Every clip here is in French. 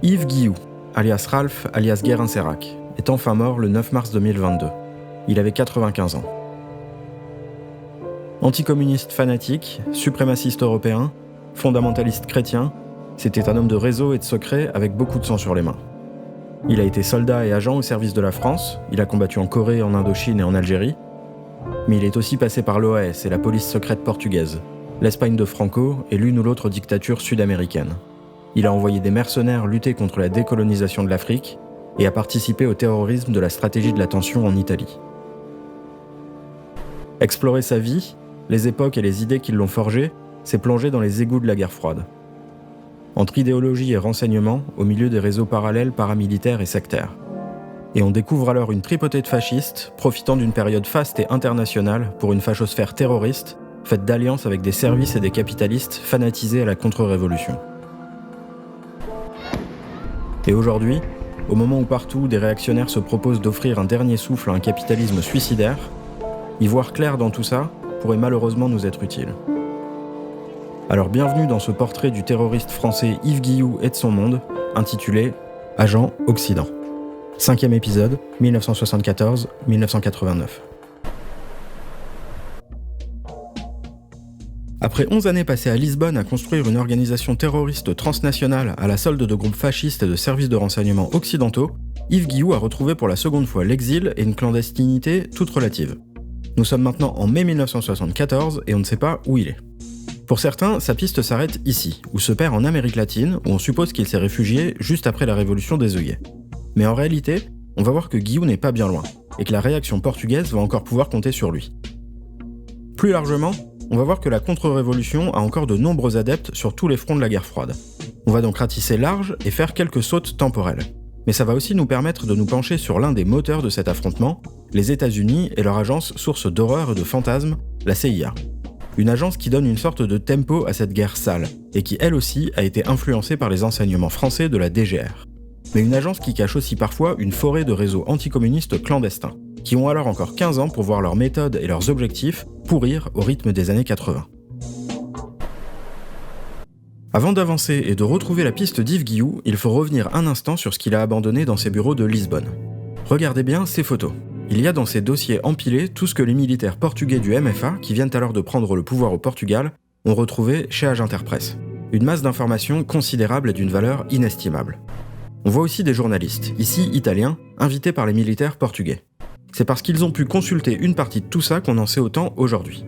Yves Guilloux, alias Ralph, alias Guérin-Sérac, est enfin mort le 9 mars 2022. Il avait 95 ans. Anticommuniste fanatique, suprémaciste européen, fondamentaliste chrétien, c'était un homme de réseau et de secret avec beaucoup de sang sur les mains. Il a été soldat et agent au service de la France, il a combattu en Corée, en Indochine et en Algérie, mais il est aussi passé par l'OAS et la police secrète portugaise, l'Espagne de Franco et l'une ou l'autre dictature sud-américaine. Il a envoyé des mercenaires lutter contre la décolonisation de l'Afrique et a participé au terrorisme de la stratégie de l'attention en Italie. Explorer sa vie, les époques et les idées qui l'ont forgé, c'est plonger dans les égouts de la guerre froide. Entre idéologie et renseignement, au milieu des réseaux parallèles paramilitaires et sectaires. Et on découvre alors une tripotée de fascistes, profitant d'une période faste et internationale pour une fachosphère terroriste, faite d'alliances avec des services et des capitalistes fanatisés à la contre-révolution. Et aujourd'hui, au moment où partout des réactionnaires se proposent d'offrir un dernier souffle à un capitalisme suicidaire, y voir clair dans tout ça pourrait malheureusement nous être utile. Alors bienvenue dans ce portrait du terroriste français Yves Guilloux et de son monde, intitulé « Agent Occident ». 5e épisode, 1974-1989. Après 11 années passées à Lisbonne à construire une organisation terroriste transnationale à la solde de groupes fascistes et de services de renseignement occidentaux, Yves Guilloux a retrouvé pour la seconde fois l'exil et une clandestinité toute relative. Nous sommes maintenant en mai 1974 et on ne sait pas où il est. Pour certains, sa piste s'arrête ici, ou se perd en Amérique latine, où on suppose qu'il s'est réfugié juste après la révolution des œillets. Mais en réalité, on va voir que Guilloux n'est pas bien loin, et que la réaction portugaise va encore pouvoir compter sur lui. Plus largement, on va voir que la contre-révolution a encore de nombreux adeptes sur tous les fronts de la guerre froide. On va donc ratisser large et faire quelques sautes temporelles. Mais ça va aussi nous permettre de nous pencher sur l'un des moteurs de cet affrontement, les États-Unis et leur agence source d'horreur et de fantasmes, la CIA. Une agence qui donne une sorte de tempo à cette guerre sale, et qui elle aussi a été influencée par les enseignements français de la DGR. Mais une agence qui cache aussi parfois une forêt de réseaux anticommunistes clandestins, qui ont alors encore 15 ans pour voir leurs méthodes et leurs objectifs pourrir au rythme des années 80. Avant d'avancer et de retrouver la piste d'Yves Guilloux, il faut revenir un instant sur ce qu'il a abandonné dans ses bureaux de Lisbonne. Regardez bien ces photos. Il y a dans ces dossiers empilés tout ce que les militaires portugais du MFA, qui viennent alors de prendre le pouvoir au Portugal, ont retrouvé chez Aginterpress. Une masse d'informations considérable et d'une valeur inestimable. On voit aussi des journalistes, ici italiens, invités par les militaires portugais. C'est parce qu'ils ont pu consulter une partie de tout ça qu'on en sait autant aujourd'hui.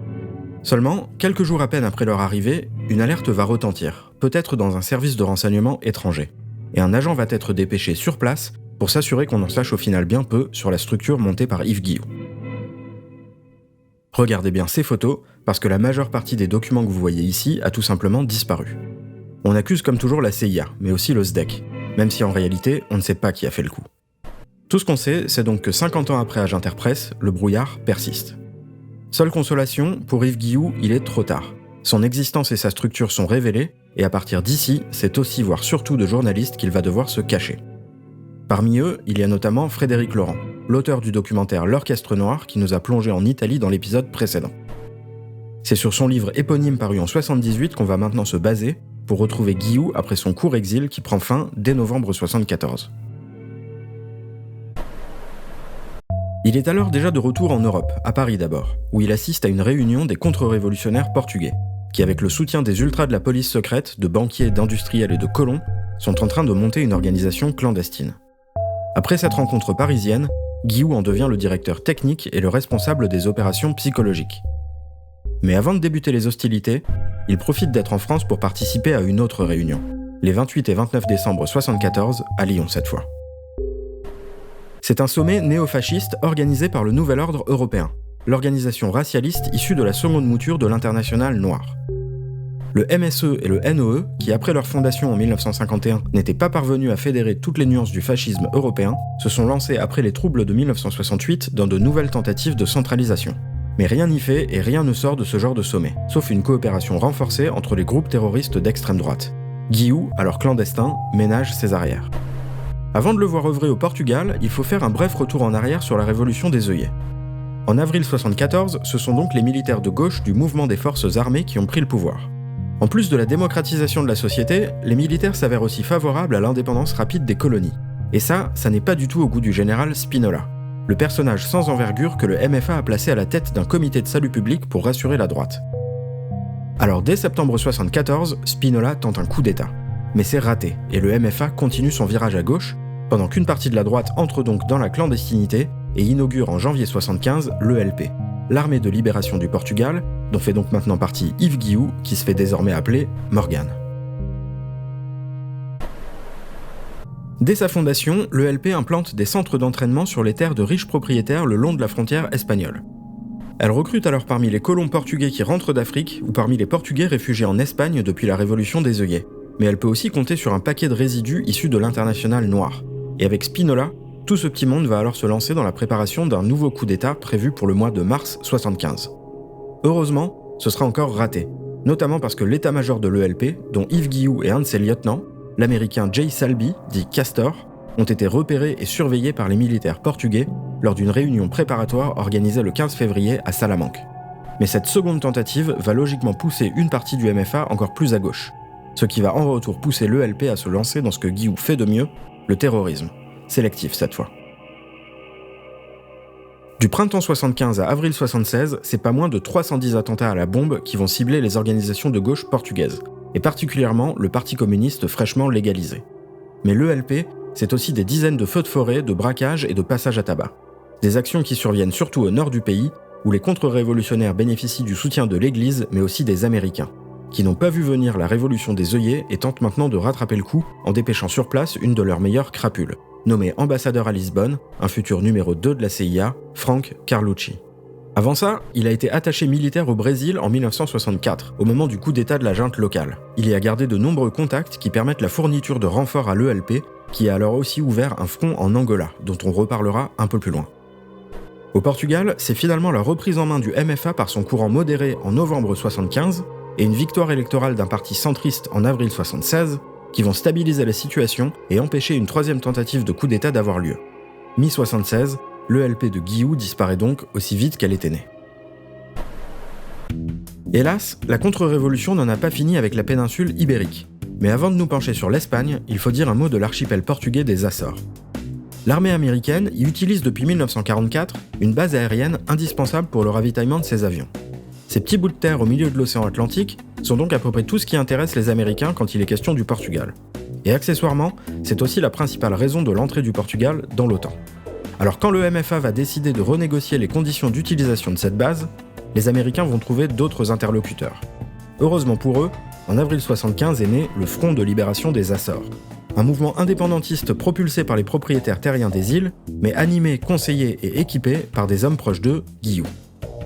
Seulement, quelques jours à peine après leur arrivée, une alerte va retentir, peut-être dans un service de renseignement étranger. Et un agent va être dépêché sur place pour s'assurer qu'on en sache au final bien peu sur la structure montée par Yves Guilloux. Regardez bien ces photos, parce que la majeure partie des documents que vous voyez ici a tout simplement disparu. On accuse comme toujours la CIA, mais aussi le SDEC, même si en réalité, on ne sait pas qui a fait le coup. Tout ce qu'on sait, c'est donc que 50 ans après Aginterpress, le brouillard persiste. Seule consolation, pour Yves Guilloux, il est trop tard. Son existence et sa structure sont révélées, et à partir d'ici, c'est aussi, voire surtout de journalistes qu'il va devoir se cacher. Parmi eux, il y a notamment Frédéric Laurent, l'auteur du documentaire L'Orchestre Noir qui nous a plongé en Italie dans l'épisode précédent. C'est sur son livre éponyme paru en 1978 qu'on va maintenant se baser pour retrouver Guilloux après son court exil qui prend fin dès novembre 1974. Il est alors déjà de retour en Europe, à Paris d'abord, où il assiste à une réunion des contre-révolutionnaires portugais, qui avec le soutien des ultras de la police secrète, de banquiers, d'industriels et de colons, sont en train de monter une organisation clandestine. Après cette rencontre parisienne, Guilloux en devient le directeur technique et le responsable des opérations psychologiques. Mais avant de débuter les hostilités, il profite d'être en France pour participer à une autre réunion, les 28 et 29 décembre 1974, à Lyon cette fois. C'est un sommet néofasciste organisé par le Nouvel Ordre Européen, l'organisation racialiste issue de la seconde mouture de l'Internationale noire. Le MSE et le NOE, qui après leur fondation en 1951 n'étaient pas parvenus à fédérer toutes les nuances du fascisme européen, se sont lancés après les troubles de 1968 dans de nouvelles tentatives de centralisation. Mais rien n'y fait et rien ne sort de ce genre de sommet, sauf une coopération renforcée entre les groupes terroristes d'extrême droite. Guilloux, alors clandestin, ménage ses arrières. Avant de le voir œuvrer au Portugal, il faut faire un bref retour en arrière sur la révolution des œillets. En avril 1974, ce sont donc les militaires de gauche du mouvement des forces armées qui ont pris le pouvoir. En plus de la démocratisation de la société, les militaires s'avèrent aussi favorables à l'indépendance rapide des colonies. Et ça n'est pas du tout au goût du général Spinola, le personnage sans envergure que le MFA a placé à la tête d'un comité de salut public pour rassurer la droite. Alors dès septembre 1974, Spinola tente un coup d'État. Mais c'est raté, et le MFA continue son virage à gauche, pendant qu'une partie de la droite entre donc dans la clandestinité et inaugure en janvier 1975 l'ELP, l'armée de libération du Portugal, dont fait donc maintenant partie Yves Guilloux, qui se fait désormais appeler Morgan. Dès sa fondation, l'ELP implante des centres d'entraînement sur les terres de riches propriétaires le long de la frontière espagnole. Elle recrute alors parmi les colons portugais qui rentrent d'Afrique ou parmi les Portugais réfugiés en Espagne depuis la Révolution des œillets. Mais elle peut aussi compter sur un paquet de résidus issus de l'international noir. Et avec Spinola, tout ce petit monde va alors se lancer dans la préparation d'un nouveau coup d'État prévu pour le mois de mars 1975. Heureusement, ce sera encore raté, notamment parce que l'état-major de l'ELP, dont Yves Guilloux est un de ses lieutenants, l'américain Jay Selby, dit Castor, ont été repérés et surveillés par les militaires portugais lors d'une réunion préparatoire organisée le 15 février à Salamanque. Mais cette seconde tentative va logiquement pousser une partie du MFA encore plus à gauche, ce qui va en retour pousser l'ELP à se lancer dans ce que Guilloux fait de mieux, le terrorisme, sélectif cette fois. Du printemps 75 à avril 76, c'est pas moins de 310 attentats à la bombe qui vont cibler les organisations de gauche portugaises, et particulièrement le Parti communiste fraîchement légalisé. Mais l'ELP, c'est aussi des dizaines de feux de forêt, de braquages et de passages à tabac. Des actions qui surviennent surtout au nord du pays, où les contre-révolutionnaires bénéficient du soutien de l'Église, mais aussi des Américains, qui n'ont pas vu venir la révolution des œillets et tentent maintenant de rattraper le coup en dépêchant sur place une de leurs meilleures crapules, nommé ambassadeur à Lisbonne, un futur numéro 2 de la CIA, Frank Carlucci. Avant ça, il a été attaché militaire au Brésil en 1964, au moment du coup d'État de la junte locale. Il y a gardé de nombreux contacts qui permettent la fourniture de renforts à l'ELP, qui a alors aussi ouvert un front en Angola, dont on reparlera un peu plus loin. Au Portugal, c'est finalement la reprise en main du MFA par son courant modéré en novembre 1975 et une victoire électorale d'un parti centriste en avril 1976 qui vont stabiliser la situation et empêcher une troisième tentative de coup d'État d'avoir lieu. Mi-1976, l'ELP de Guilloux disparaît donc aussi vite qu'elle était née. Hélas, la contre-révolution n'en a pas fini avec la péninsule ibérique. Mais avant de nous pencher sur l'Espagne, il faut dire un mot de l'archipel portugais des Açores. L'armée américaine y utilise depuis 1944 une base aérienne indispensable pour le ravitaillement de ses avions. Ces petits bouts de terre au milieu de l'océan Atlantique sont donc à peu près tout ce qui intéresse les Américains quand il est question du Portugal. Et accessoirement, c'est aussi la principale raison de l'entrée du Portugal dans l'OTAN. Alors quand le MFA va décider de renégocier les conditions d'utilisation de cette base, les Américains vont trouver d'autres interlocuteurs. Heureusement pour eux, en avril 1975 est né le Front de libération des Açores, un mouvement indépendantiste propulsé par les propriétaires terriens des îles, mais animé, conseillé et équipé par des hommes proches d'eux, Guilloux.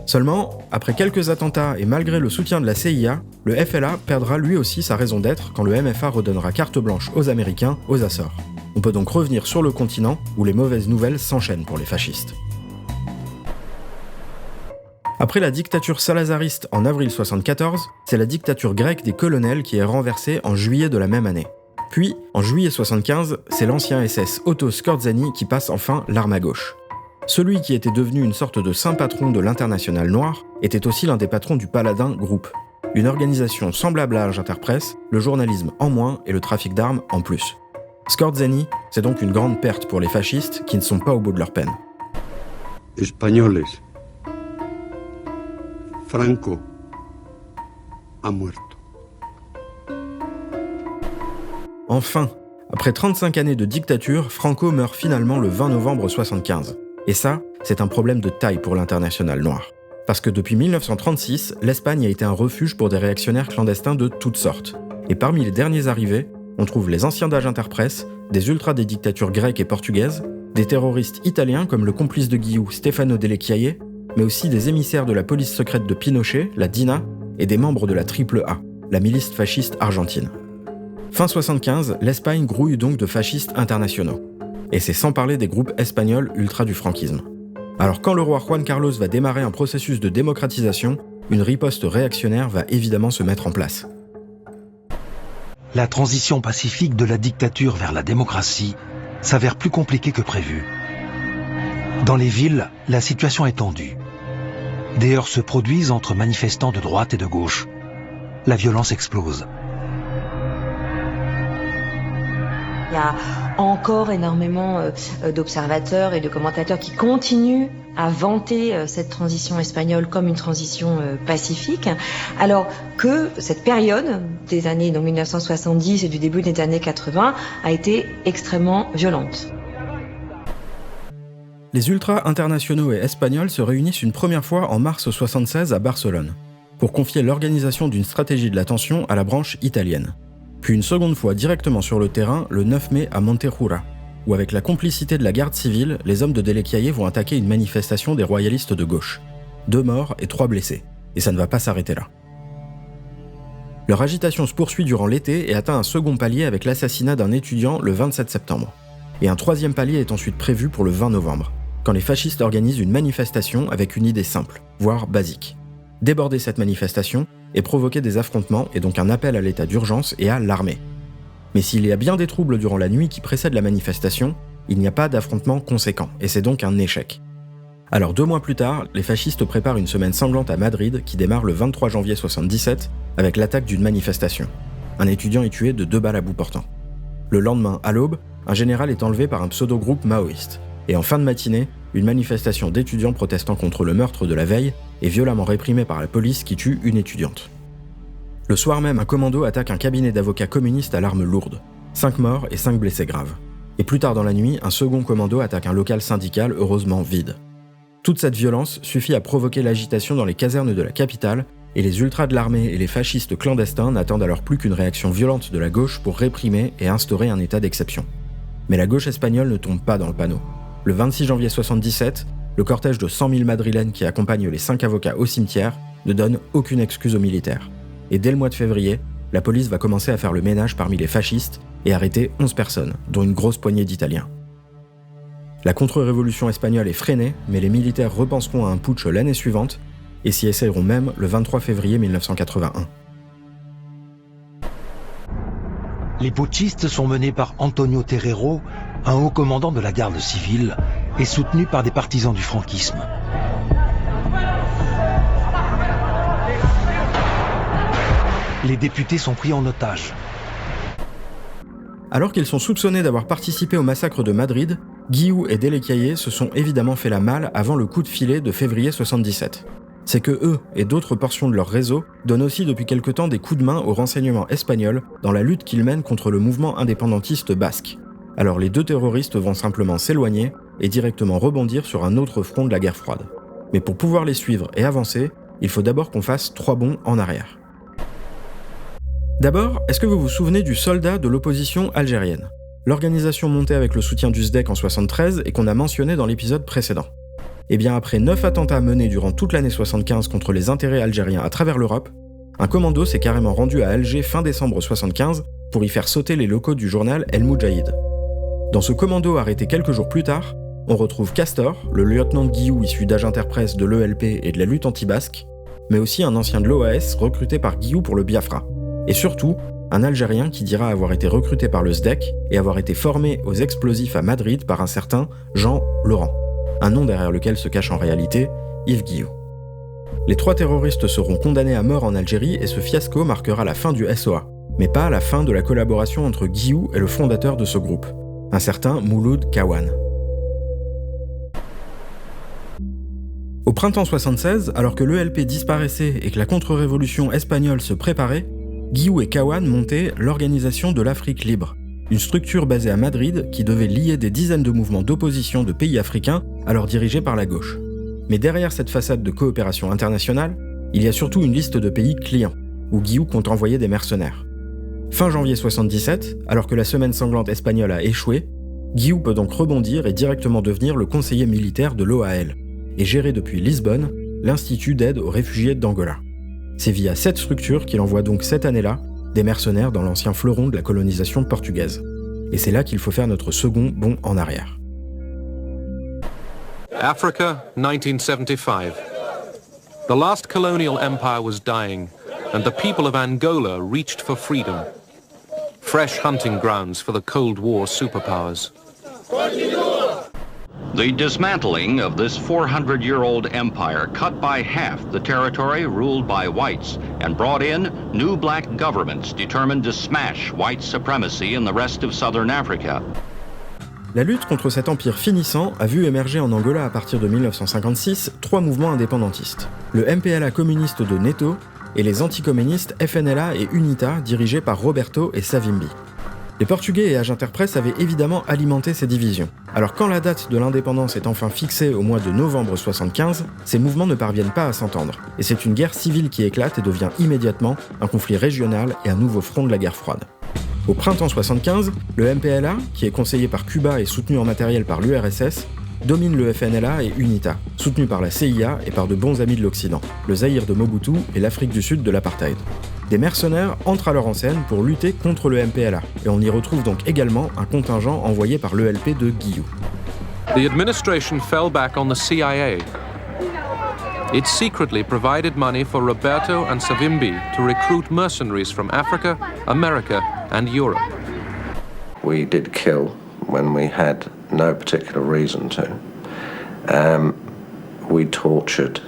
Seulement, après quelques attentats et malgré le soutien de la CIA, le FLA perdra lui aussi sa raison d'être quand le MFA redonnera carte blanche aux Américains aux Açores. On peut donc revenir sur le continent où les mauvaises nouvelles s'enchaînent pour les fascistes. Après la dictature salazariste en avril 1974, c'est la dictature grecque des colonels qui est renversée en juillet de la même année. Puis, en juillet 1975, c'est l'ancien SS Otto Skorzeny qui passe enfin l'arme à gauche. Celui qui était devenu une sorte de saint patron de l'international noir était aussi l'un des patrons du Paladin Group, une organisation semblable à Interpresse, le journalisme en moins et le trafic d'armes en plus. Skorzeny, c'est donc une grande perte pour les fascistes qui ne sont pas au bout de leur peine. Españoles. Franco ha muerto. Enfin, après 35 années de dictature, Franco meurt finalement le 20 novembre 1975. Et ça, c'est un problème de taille pour l'international noir. Parce que depuis 1936, l'Espagne a été un refuge pour des réactionnaires clandestins de toutes sortes. Et parmi les derniers arrivés, on trouve les anciens d'âge Interpresse, des ultras des dictatures grecques et portugaises, des terroristes italiens comme le complice de Guilloux Stefano Delle Chiaie, mais aussi des émissaires de la police secrète de Pinochet, la DINA, et des membres de la AAA, la milice fasciste argentine. Fin 1975, l'Espagne grouille donc de fascistes internationaux. Et c'est sans parler des groupes espagnols ultra du franquisme. Alors quand le roi Juan Carlos va démarrer un processus de démocratisation, une riposte réactionnaire va évidemment se mettre en place. La transition pacifique de la dictature vers la démocratie s'avère plus compliquée que prévu. Dans les villes, la situation est tendue. Des heurts se produisent entre manifestants de droite et de gauche. la violence explose. Il y a encore énormément d'observateurs et de commentateurs qui continuent à vanter cette transition espagnole comme une transition pacifique, alors que cette période des années 1970 et du début des années 80 a été extrêmement violente. Les ultras internationaux et espagnols se réunissent une première fois en mars 1976 à Barcelone, pour confier l'organisation d'une stratégie de la tension à la branche italienne. Puis une seconde fois directement sur le terrain le 9 mai à Montejura, où avec la complicité de la garde civile, les hommes de Delecaille vont attaquer une manifestation des royalistes de gauche. 2 morts et 3 blessés, et ça ne va pas s'arrêter là. Leur agitation se poursuit durant l'été et atteint un second palier avec l'assassinat d'un étudiant le 27 septembre. Et un troisième palier est ensuite prévu pour le 20 novembre, quand les fascistes organisent une manifestation avec une idée simple, voire basique. Déborder cette manifestation et provoquer des affrontements et donc un appel à l'état d'urgence et à l'armée. Mais s'il y a bien des troubles durant la nuit qui précède la manifestation, il n'y a pas d'affrontement conséquent, et c'est donc un échec. Alors 2 mois plus tard, les fascistes préparent une semaine sanglante à Madrid qui démarre le 23 janvier 1977 avec l'attaque d'une manifestation. Un étudiant est tué de 2 balles à bout portant. Le lendemain, à l'aube, un général est enlevé par un pseudo-groupe maoïste. Et en fin de matinée, une manifestation d'étudiants protestant contre le meurtre de la veille est violemment réprimée par la police qui tue une étudiante. Le soir même, un commando attaque un cabinet d'avocats communistes à l'arme lourde. 5 morts et 5 blessés graves. Et plus tard dans la nuit, un second commando attaque un local syndical heureusement vide. Toute cette violence suffit à provoquer l'agitation dans les casernes de la capitale, et les ultras de l'armée et les fascistes clandestins n'attendent alors plus qu'une réaction violente de la gauche pour réprimer et instaurer un état d'exception. Mais la gauche espagnole ne tombe pas dans le panneau. Le 26 janvier 1977, le cortège de 100 000 madrilènes qui accompagnent les 5 avocats au cimetière ne donne aucune excuse aux militaires. Et dès le mois de février, la police va commencer à faire le ménage parmi les fascistes et arrêter 11 personnes, dont une grosse poignée d'Italiens. La contre-révolution espagnole est freinée, mais les militaires repenseront à un putsch l'année suivante et s'y essayeront même le 23 février 1981. Les putschistes sont menés par Antonio Terrero, un haut commandant de la garde civile, et soutenus par des partisans du franquisme. Les députés sont pris en otage. Alors qu'ils sont soupçonnés d'avoir participé au massacre de Madrid, Guillou et Delecaille se sont évidemment fait la malle avant le coup de filet de février 1977. C'est que eux et d'autres portions de leur réseau donnent aussi depuis quelque temps des coups de main aux renseignements espagnols dans la lutte qu'ils mènent contre le mouvement indépendantiste basque. Alors les 2 terroristes vont simplement s'éloigner et directement rebondir sur un autre front de la guerre froide. Mais pour pouvoir les suivre et avancer, il faut d'abord qu'on fasse 3 bonds en arrière. D'abord, est-ce que vous vous souvenez du soldat de l'opposition algérienne ? L'organisation montée avec le soutien du SDEC en 1973 et qu'on a mentionné dans l'épisode précédent. Et bien après 9 attentats menés durant toute l'année 1975 contre les intérêts algériens à travers l'Europe, un commando s'est carrément rendu à Alger fin décembre 1975 pour y faire sauter les locaux du journal El Moudjahid. Dans ce commando arrêté quelques jours plus tard, on retrouve Castor, le lieutenant de Guillou issu d'Aginterpresse, de l'ELP et de la lutte anti-basque, mais aussi un ancien de l'OAS recruté par Guillou pour le Biafra. Et surtout, un Algérien qui dira avoir été recruté par le SDEC et avoir été formé aux explosifs à Madrid par un certain Jean Laurent, un nom derrière lequel se cache en réalité Yves Guillou. Les 3 terroristes seront condamnés à mort en Algérie et ce fiasco marquera la fin du SOA, mais pas la fin de la collaboration entre Guillou et le fondateur de ce groupe, un certain Mouloud Kawan. Au printemps 1976, alors que l'ELP disparaissait et que la contre-révolution espagnole se préparait, Guillou et Kawan montaient l'Organisation de l'Afrique libre, une structure basée à Madrid qui devait lier des dizaines de mouvements d'opposition de pays africains alors dirigés par la gauche. Mais derrière cette façade de coopération internationale, il y a surtout une liste de pays clients, où Guillou compte envoyer des mercenaires. Fin janvier 1977, alors que la semaine sanglante espagnole a échoué, Guillou peut donc rebondir et directement devenir le conseiller militaire de l'OAL, et gérer depuis Lisbonne l'Institut d'aide aux réfugiés d'Angola. C'est via cette structure qu'il envoie donc cette année-là des mercenaires dans l'ancien fleuron de la colonisation portugaise. Et c'est là qu'il faut faire notre second bond en arrière. Africa, 1975. The last colonial empire was dying, and the people of Angola reached for freedom. Fresh hunting grounds for the Cold War superpowers. The dismantling of this 400-year-old empire cut by half the territory ruled by whites and brought in new black governments determined to smash white supremacy in the rest of southern Africa. La lutte contre cet empire finissant a vu émerger en Angola à partir de 1956 trois mouvements indépendantistes. Le MPLA communiste de Neto et les anticommunistes FNLA et UNITA dirigés par Roberto et Savimbi. Les Portugais et Agenter Press avaient évidemment alimenté ces divisions. Alors quand la date de l'indépendance est enfin fixée au mois de novembre 1975, ces mouvements ne parviennent pas à s'entendre. Et c'est une guerre civile qui éclate et devient immédiatement un conflit régional et un nouveau front de la guerre froide. Au printemps 1975, le MPLA, qui est conseillé par Cuba et soutenu en matériel par l'URSS, domine le FNLA et UNITA, soutenu par la CIA et par de bons amis de l'Occident, le Zaïre de Mobutu et l'Afrique du Sud de l'apartheid. Des mercenaires entrent alors en scène pour lutter contre le MPLA, et on y retrouve donc également un contingent envoyé par l'ELP de Guillou. The administration fell back on the CIA. It secretly provided money for Roberto and Savimbi to recruit mercenaries from Africa, America, and Europe. We did kill when we had no particular reason to. We tortured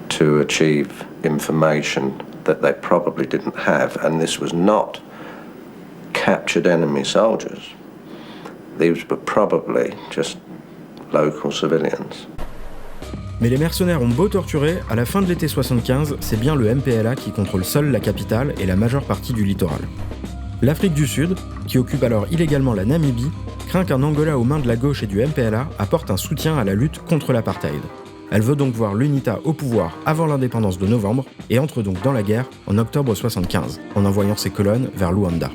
to achieve information that they probably didn't have, and this was not captured enemy soldiers. These were probably just local civilians. Mais les mercenaires ont beau torturer, à la fin de l'été 75, c'est bien le MPLA qui contrôle seul la capitale et la majeure partie du littoral. L'Afrique du Sud, qui occupe alors illégalement la Namibie, craint qu'un Angola aux mains de la gauche et du MPLA apporte un soutien à la lutte contre l'apartheid. Elle veut donc voir l'UNITA au pouvoir avant l'indépendance de novembre et entre donc dans la guerre en octobre 1975, en envoyant ses colonnes vers Luanda.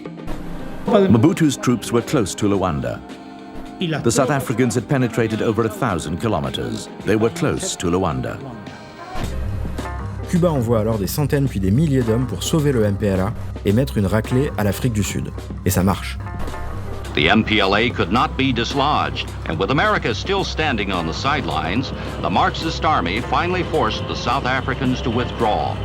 Mobutu's troops were close to Luanda. The South Africans had penetrated over 1,000 kilometers. They were close to Luanda. Cuba envoie alors des centaines puis des milliers d'hommes pour sauver le MPLA et mettre une raclée à l'Afrique du Sud. Et ça marche. The MPLA could not be dislodged, and with America still standing on the sidelines, the Marxist army finally forced the South Africans to withdraw.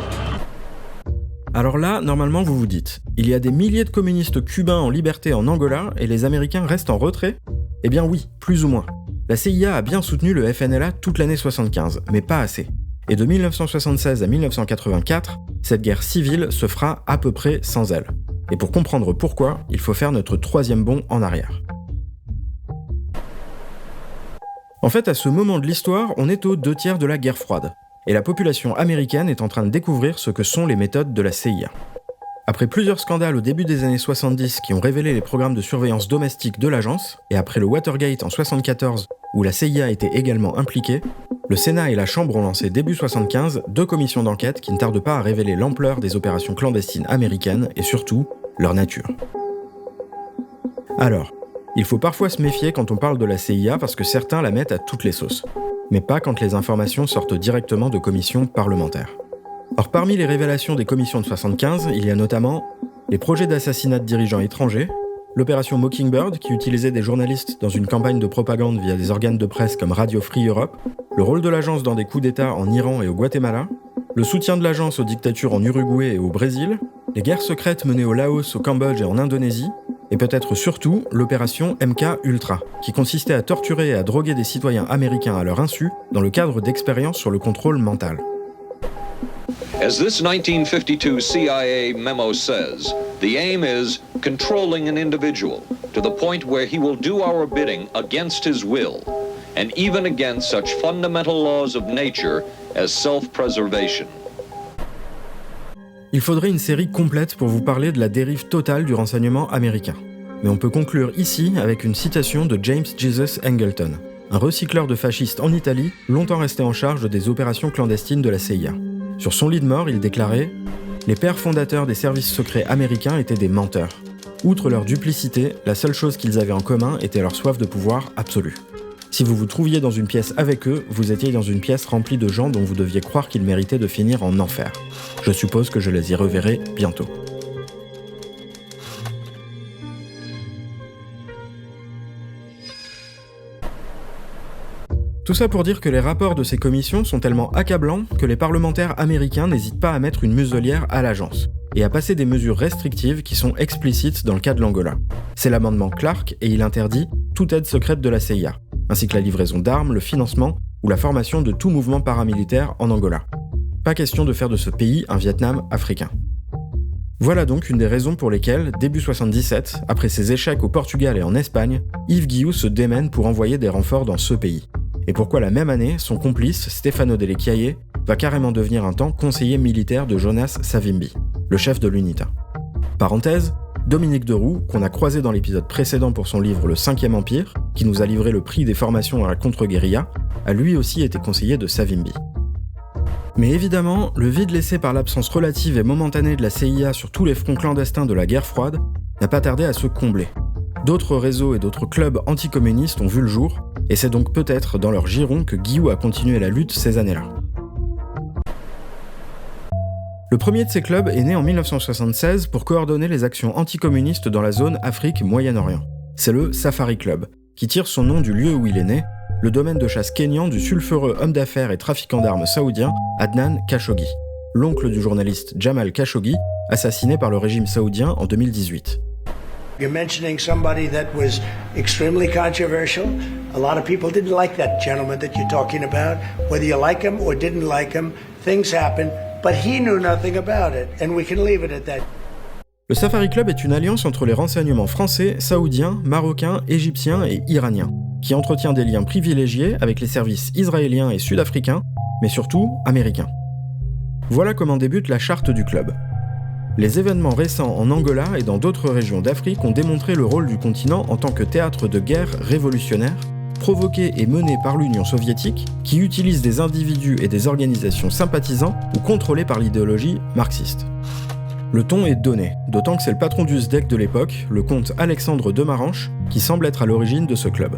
Alors là, normalement vous vous dites, il y a des milliers de communistes cubains en liberté en Angola et les Américains restent en retrait ? Eh bien oui, plus ou moins. La CIA a bien soutenu le FNLA toute l'année 75, mais pas assez. Et de 1976 à 1984, cette guerre civile se fera à peu près sans elle. Et pour comprendre pourquoi, il faut faire notre troisième bond en arrière. En fait, à ce moment de l'histoire, on est aux 2/3 de la guerre froide. Et la population américaine est en train de découvrir ce que sont les méthodes de la CIA. Après plusieurs scandales au début des années 70 qui ont révélé les programmes de surveillance domestique de l'agence, et après le Watergate en 74 où la CIA était également impliquée, le Sénat et la Chambre ont lancé début 75 2 commissions d'enquête qui ne tardent pas à révéler l'ampleur des opérations clandestines américaines et surtout leur nature. Alors, il faut parfois se méfier quand on parle de la CIA parce que certains la mettent à toutes les sauces, mais pas quand les informations sortent directement de commissions parlementaires. Or, parmi les révélations des commissions de 75, il y a notamment les projets d'assassinat de dirigeants étrangers, l'opération Mockingbird qui utilisait des journalistes dans une campagne de propagande via des organes de presse comme Radio Free Europe, le rôle de l'agence dans des coups d'État en Iran et au Guatemala, le soutien de l'agence aux dictatures en Uruguay et au Brésil, les guerres secrètes menées au Laos, au Cambodge et en Indonésie, et peut-être surtout l'opération MK Ultra, qui consistait à torturer et à droguer des citoyens américains à leur insu dans le cadre d'expériences sur le contrôle mental. As this 1952 CIA memo says, the aim is controlling an individual to the point where he will do our bidding against his will, and even against such fundamental laws of nature as self-preservation. Il faudrait une série complète pour vous parler de la dérive totale du renseignement américain. Mais on peut conclure ici avec une citation de James Jesus Angleton, un recycleur de fascistes en Italie, longtemps resté en charge des opérations clandestines de la CIA. Sur son lit de mort, il déclarait « Les pères fondateurs des services secrets américains étaient des menteurs. Outre leur duplicité, la seule chose qu'ils avaient en commun était leur soif de pouvoir absolu. Si vous vous trouviez dans une pièce avec eux, vous étiez dans une pièce remplie de gens dont vous deviez croire qu'ils méritaient de finir en enfer. Je suppose que je les y reverrai bientôt. » Tout ça pour dire que les rapports de ces commissions sont tellement accablants que les parlementaires américains n'hésitent pas à mettre une muselière à l'agence et à passer des mesures restrictives qui sont explicites dans le cas de l'Angola. C'est l'amendement Clark et il interdit toute aide secrète de la CIA. ainsi que la livraison d'armes, le financement ou la formation de tout mouvement paramilitaire en Angola. Pas question de faire de ce pays un Vietnam africain. Voilà donc une des raisons pour lesquelles, début 77, après ses échecs au Portugal et en Espagne, Yves Guilloux se démène pour envoyer des renforts dans ce pays. Et pourquoi la même année, son complice, Stefano Delle Chiaie, va carrément devenir un temps conseiller militaire de Jonas Savimbi, le chef de l'UNITA. Parenthèse, Dominique Deroux, qu'on a croisé dans l'épisode précédent pour son livre Le 5e Empire, qui nous a livré le prix des formations à la contre-guérilla, a lui aussi été conseiller de Savimbi. Mais évidemment, le vide laissé par l'absence relative et momentanée de la CIA sur tous les fronts clandestins de la guerre froide n'a pas tardé à se combler. D'autres réseaux et d'autres clubs anticommunistes ont vu le jour, et c'est donc peut-être dans leur giron que Guilloux a continué la lutte ces années-là. Le premier de ces clubs est né en 1976 pour coordonner les actions anticommunistes dans la zone Afrique-Moyen-Orient. C'est le Safari Club, qui tire son nom du lieu où il est né, le domaine de chasse kényan du sulfureux homme d'affaires et trafiquant d'armes saoudien Adnan Khashoggi, l'oncle du journaliste Jamal Khashoggi, assassiné par le régime saoudien en 2018. You're mentioning somebody that was extremely controversial. A lot of people didn't like that gentleman that you're talking about. Whether you like him or didn't like him, things happen, but he knew nothing about it, and we can leave it at that. Le Safari Club est une alliance entre les renseignements français, saoudiens, marocains, égyptiens et iraniens, qui entretient des liens privilégiés avec les services israéliens et sud-africains, mais surtout américains. Voilà comment débute la charte du club. Les événements récents en Angola et dans d'autres régions d'Afrique ont démontré le rôle du continent en tant que théâtre de guerre révolutionnaire, provoqué et mené par l'Union soviétique, qui utilise des individus et des organisations sympathisants ou contrôlés par l'idéologie marxiste. Le ton est donné, d'autant que c'est le patron du SDEC de l'époque, le comte Alexandre de Maranche, qui semble être à l'origine de ce club.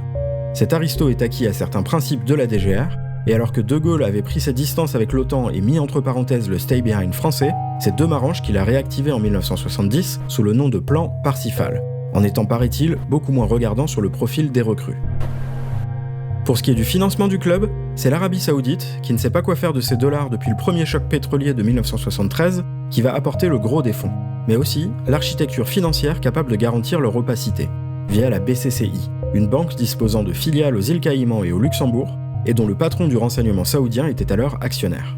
Cet aristo est acquis à certains principes de la DGR, et alors que De Gaulle avait pris ses distances avec l'OTAN et mis entre parenthèses le Stay Behind français, c'est de Maranche qui l'a réactivé en 1970 sous le nom de plan Parsifal, en étant, paraît-il, beaucoup moins regardant sur le profil des recrues. Pour ce qui est du financement du club, c'est l'Arabie Saoudite, qui ne sait pas quoi faire de ses dollars depuis le premier choc pétrolier de 1973, qui va apporter le gros des fonds, mais aussi l'architecture financière capable de garantir leur opacité, via la BCCI, une banque disposant de filiales aux îles Caïmans et au Luxembourg, et dont le patron du renseignement saoudien était alors actionnaire.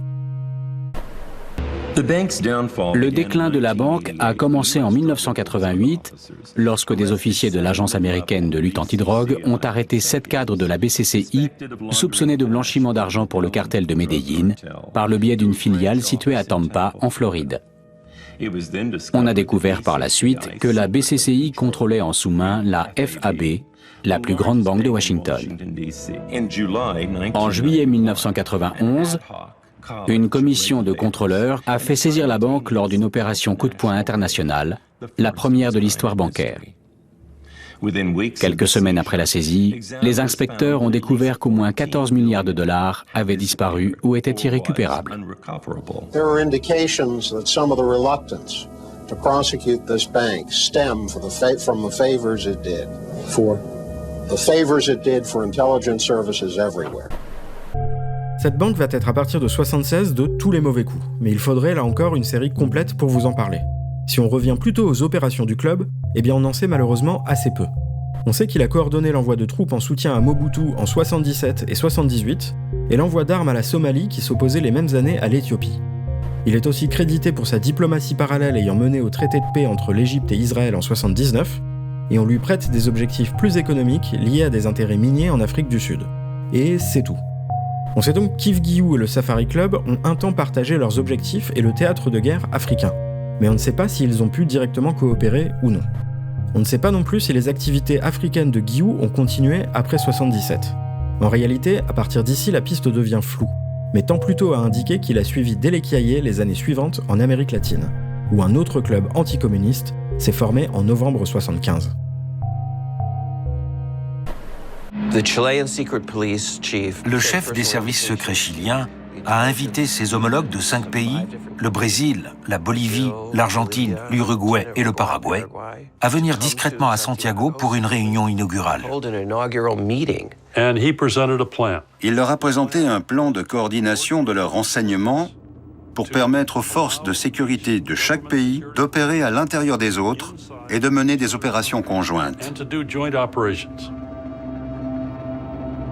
Le déclin de la banque a commencé en 1988, lorsque des officiers de l'agence américaine de lutte antidrogue ont arrêté 7 cadres de la BCCI soupçonnés de blanchiment d'argent pour le cartel de Medellín, par le biais d'une filiale située à Tampa, en Floride. On a découvert par la suite que la BCCI contrôlait en sous-main la FAB, la plus grande banque de Washington. En juillet 1991, une commission de contrôleurs a fait saisir la banque lors d'une opération coup de poing internationale, la première de l'histoire bancaire. Quelques semaines après la saisie, les inspecteurs ont découvert qu'au moins 14 milliards de dollars avaient disparu ou étaient irrécupérables. There are indications that some of the reluctance to prosecute this bank stem from the favors it did for intelligence services everywhere. Cette banque va être à partir de 1976 de tous les mauvais coups, mais il faudrait là encore une série complète pour vous en parler. Si on revient plutôt aux opérations du club, eh bien on en sait malheureusement assez peu. On sait qu'il a coordonné l'envoi de troupes en soutien à Mobutu en 1977 et 1978, et l'envoi d'armes à la Somalie qui s'opposait les mêmes années à l'Éthiopie. Il est aussi crédité pour sa diplomatie parallèle ayant mené au traité de paix entre l'Égypte et Israël en 1979, et on lui prête des objectifs plus économiques liés à des intérêts miniers en Afrique du Sud. Et c'est tout. On sait donc qu'Yves Guilloux et le Safari Club ont un temps partagé leurs objectifs et le théâtre de guerre africain. Mais on ne sait pas s'ils ont pu directement coopérer ou non. On ne sait pas non plus si les activités africaines de Guilloux ont continué après 1977. En réalité, à partir d'ici, la piste devient floue, mais tend plutôt à indiquer qu'il a suivi Delle Chiaie les années suivantes en Amérique latine, où un autre club anticommuniste s'est formé en novembre 1975. Le chef des services secrets chiliens a invité ses homologues de 5 pays, le Brésil, la Bolivie, l'Argentine, l'Uruguay et le Paraguay, à venir discrètement à Santiago pour une réunion inaugurale. Il leur a présenté un plan de coordination de leurs renseignements pour permettre aux forces de sécurité de chaque pays d'opérer à l'intérieur des autres et de mener des opérations conjointes.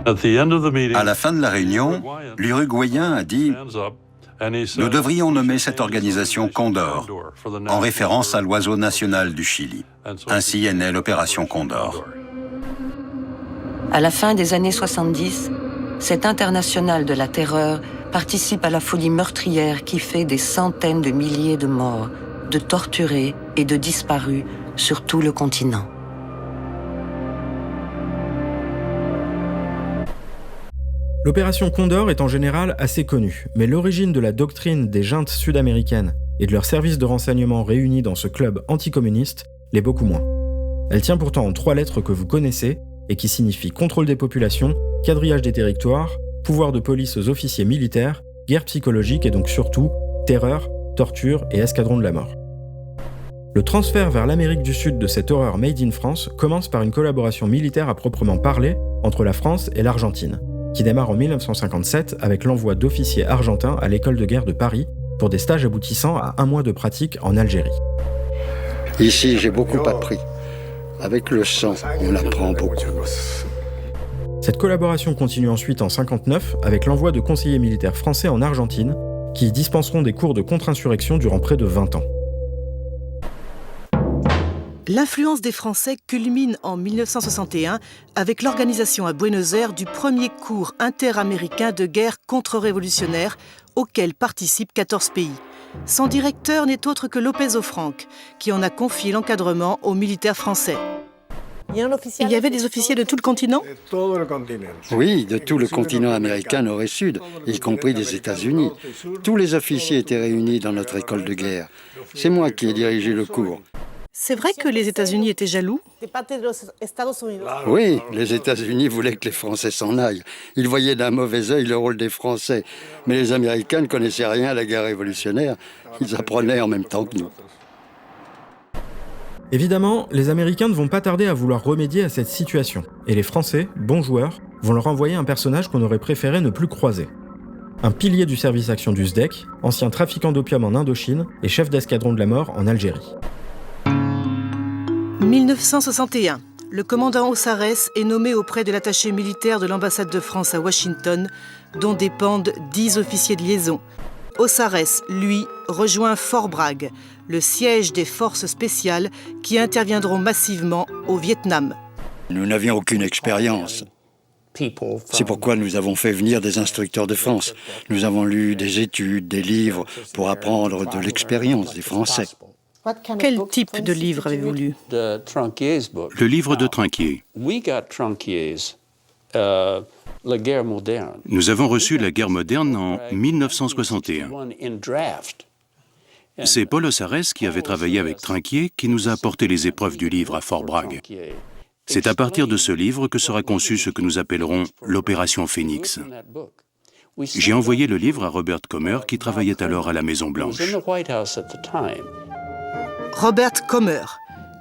À la fin de la réunion, l'Uruguayen a dit « Nous devrions nommer cette organisation Condor, en référence à l'oiseau national du Chili. Ainsi est née l'opération Condor. » À la fin des années 70, cette internationale de la terreur participe à la folie meurtrière qui fait des centaines de milliers de morts, de torturés et de disparus sur tout le continent. L'opération Condor est en général assez connue, mais l'origine de la doctrine des juntes sud-américaines et de leurs services de renseignement réunis dans ce club anticommuniste l'est beaucoup moins. Elle tient pourtant en 3 lettres que vous connaissez et qui signifient contrôle des populations, quadrillage des territoires, pouvoir de police aux officiers militaires, guerre psychologique et donc surtout terreur, torture et escadron de la mort. Le transfert vers l'Amérique du Sud de cette horreur made in France commence par une collaboration militaire à proprement parler entre la France et l'Argentine, qui démarre en 1957 avec l'envoi d'officiers argentins à l'école de guerre de Paris pour des stages aboutissant à 1 mois de pratique en Algérie. Ici, j'ai beaucoup appris. Avec le sang, on apprend beaucoup. Cette collaboration continue ensuite en 1959 avec l'envoi de conseillers militaires français en Argentine qui dispenseront des cours de contre-insurrection durant près de 20 ans. L'influence des Français culmine en 1961 avec l'organisation à Buenos Aires du premier cours interaméricain de guerre contre-révolutionnaire auquel participent 14 pays. Son directeur n'est autre que López Ofranc, qui en a confié l'encadrement aux militaires français. Il y avait des officiers de tout le continent ? Oui, de tout le continent américain nord et sud, y compris des États-Unis. Tous les officiers étaient réunis dans notre école de guerre. C'est moi qui ai dirigé le cours. C'est vrai que les États-Unis étaient jaloux ? Oui, les États-Unis voulaient que les Français s'en aillent. Ils voyaient d'un mauvais œil le rôle des Français. Mais les Américains ne connaissaient rien à la guerre révolutionnaire. Ils apprenaient en même temps que nous. Évidemment, les Américains ne vont pas tarder à vouloir remédier à cette situation. Et les Français, bons joueurs, vont leur envoyer un personnage qu'on aurait préféré ne plus croiser. Un pilier du service action du SDEC, ancien trafiquant d'opium en Indochine et chef d'escadron de la mort en Algérie. 1961. Le commandant Ossarès est nommé auprès de l'attaché militaire de l'ambassade de France à Washington, dont dépendent 10 officiers de liaison. Ossarès, lui, rejoint Fort Bragg, le siège des forces spéciales qui interviendront massivement au Vietnam. Nous n'avions aucune expérience. C'est pourquoi nous avons fait venir des instructeurs de France. Nous avons lu des études, des livres pour apprendre de l'expérience des Français. Quel type de livre avez-vous lu ? Le livre de Trinquier. Nous avons reçu la guerre moderne en 1961. C'est Paul Ossarès qui avait travaillé avec Trinquier qui nous a apporté les épreuves du livre à Fort Bragg. C'est à partir de ce livre que sera conçu ce que nous appellerons l'opération Phoenix. J'ai envoyé le livre à Robert Comer qui travaillait alors à la Maison-Blanche. Robert Comer.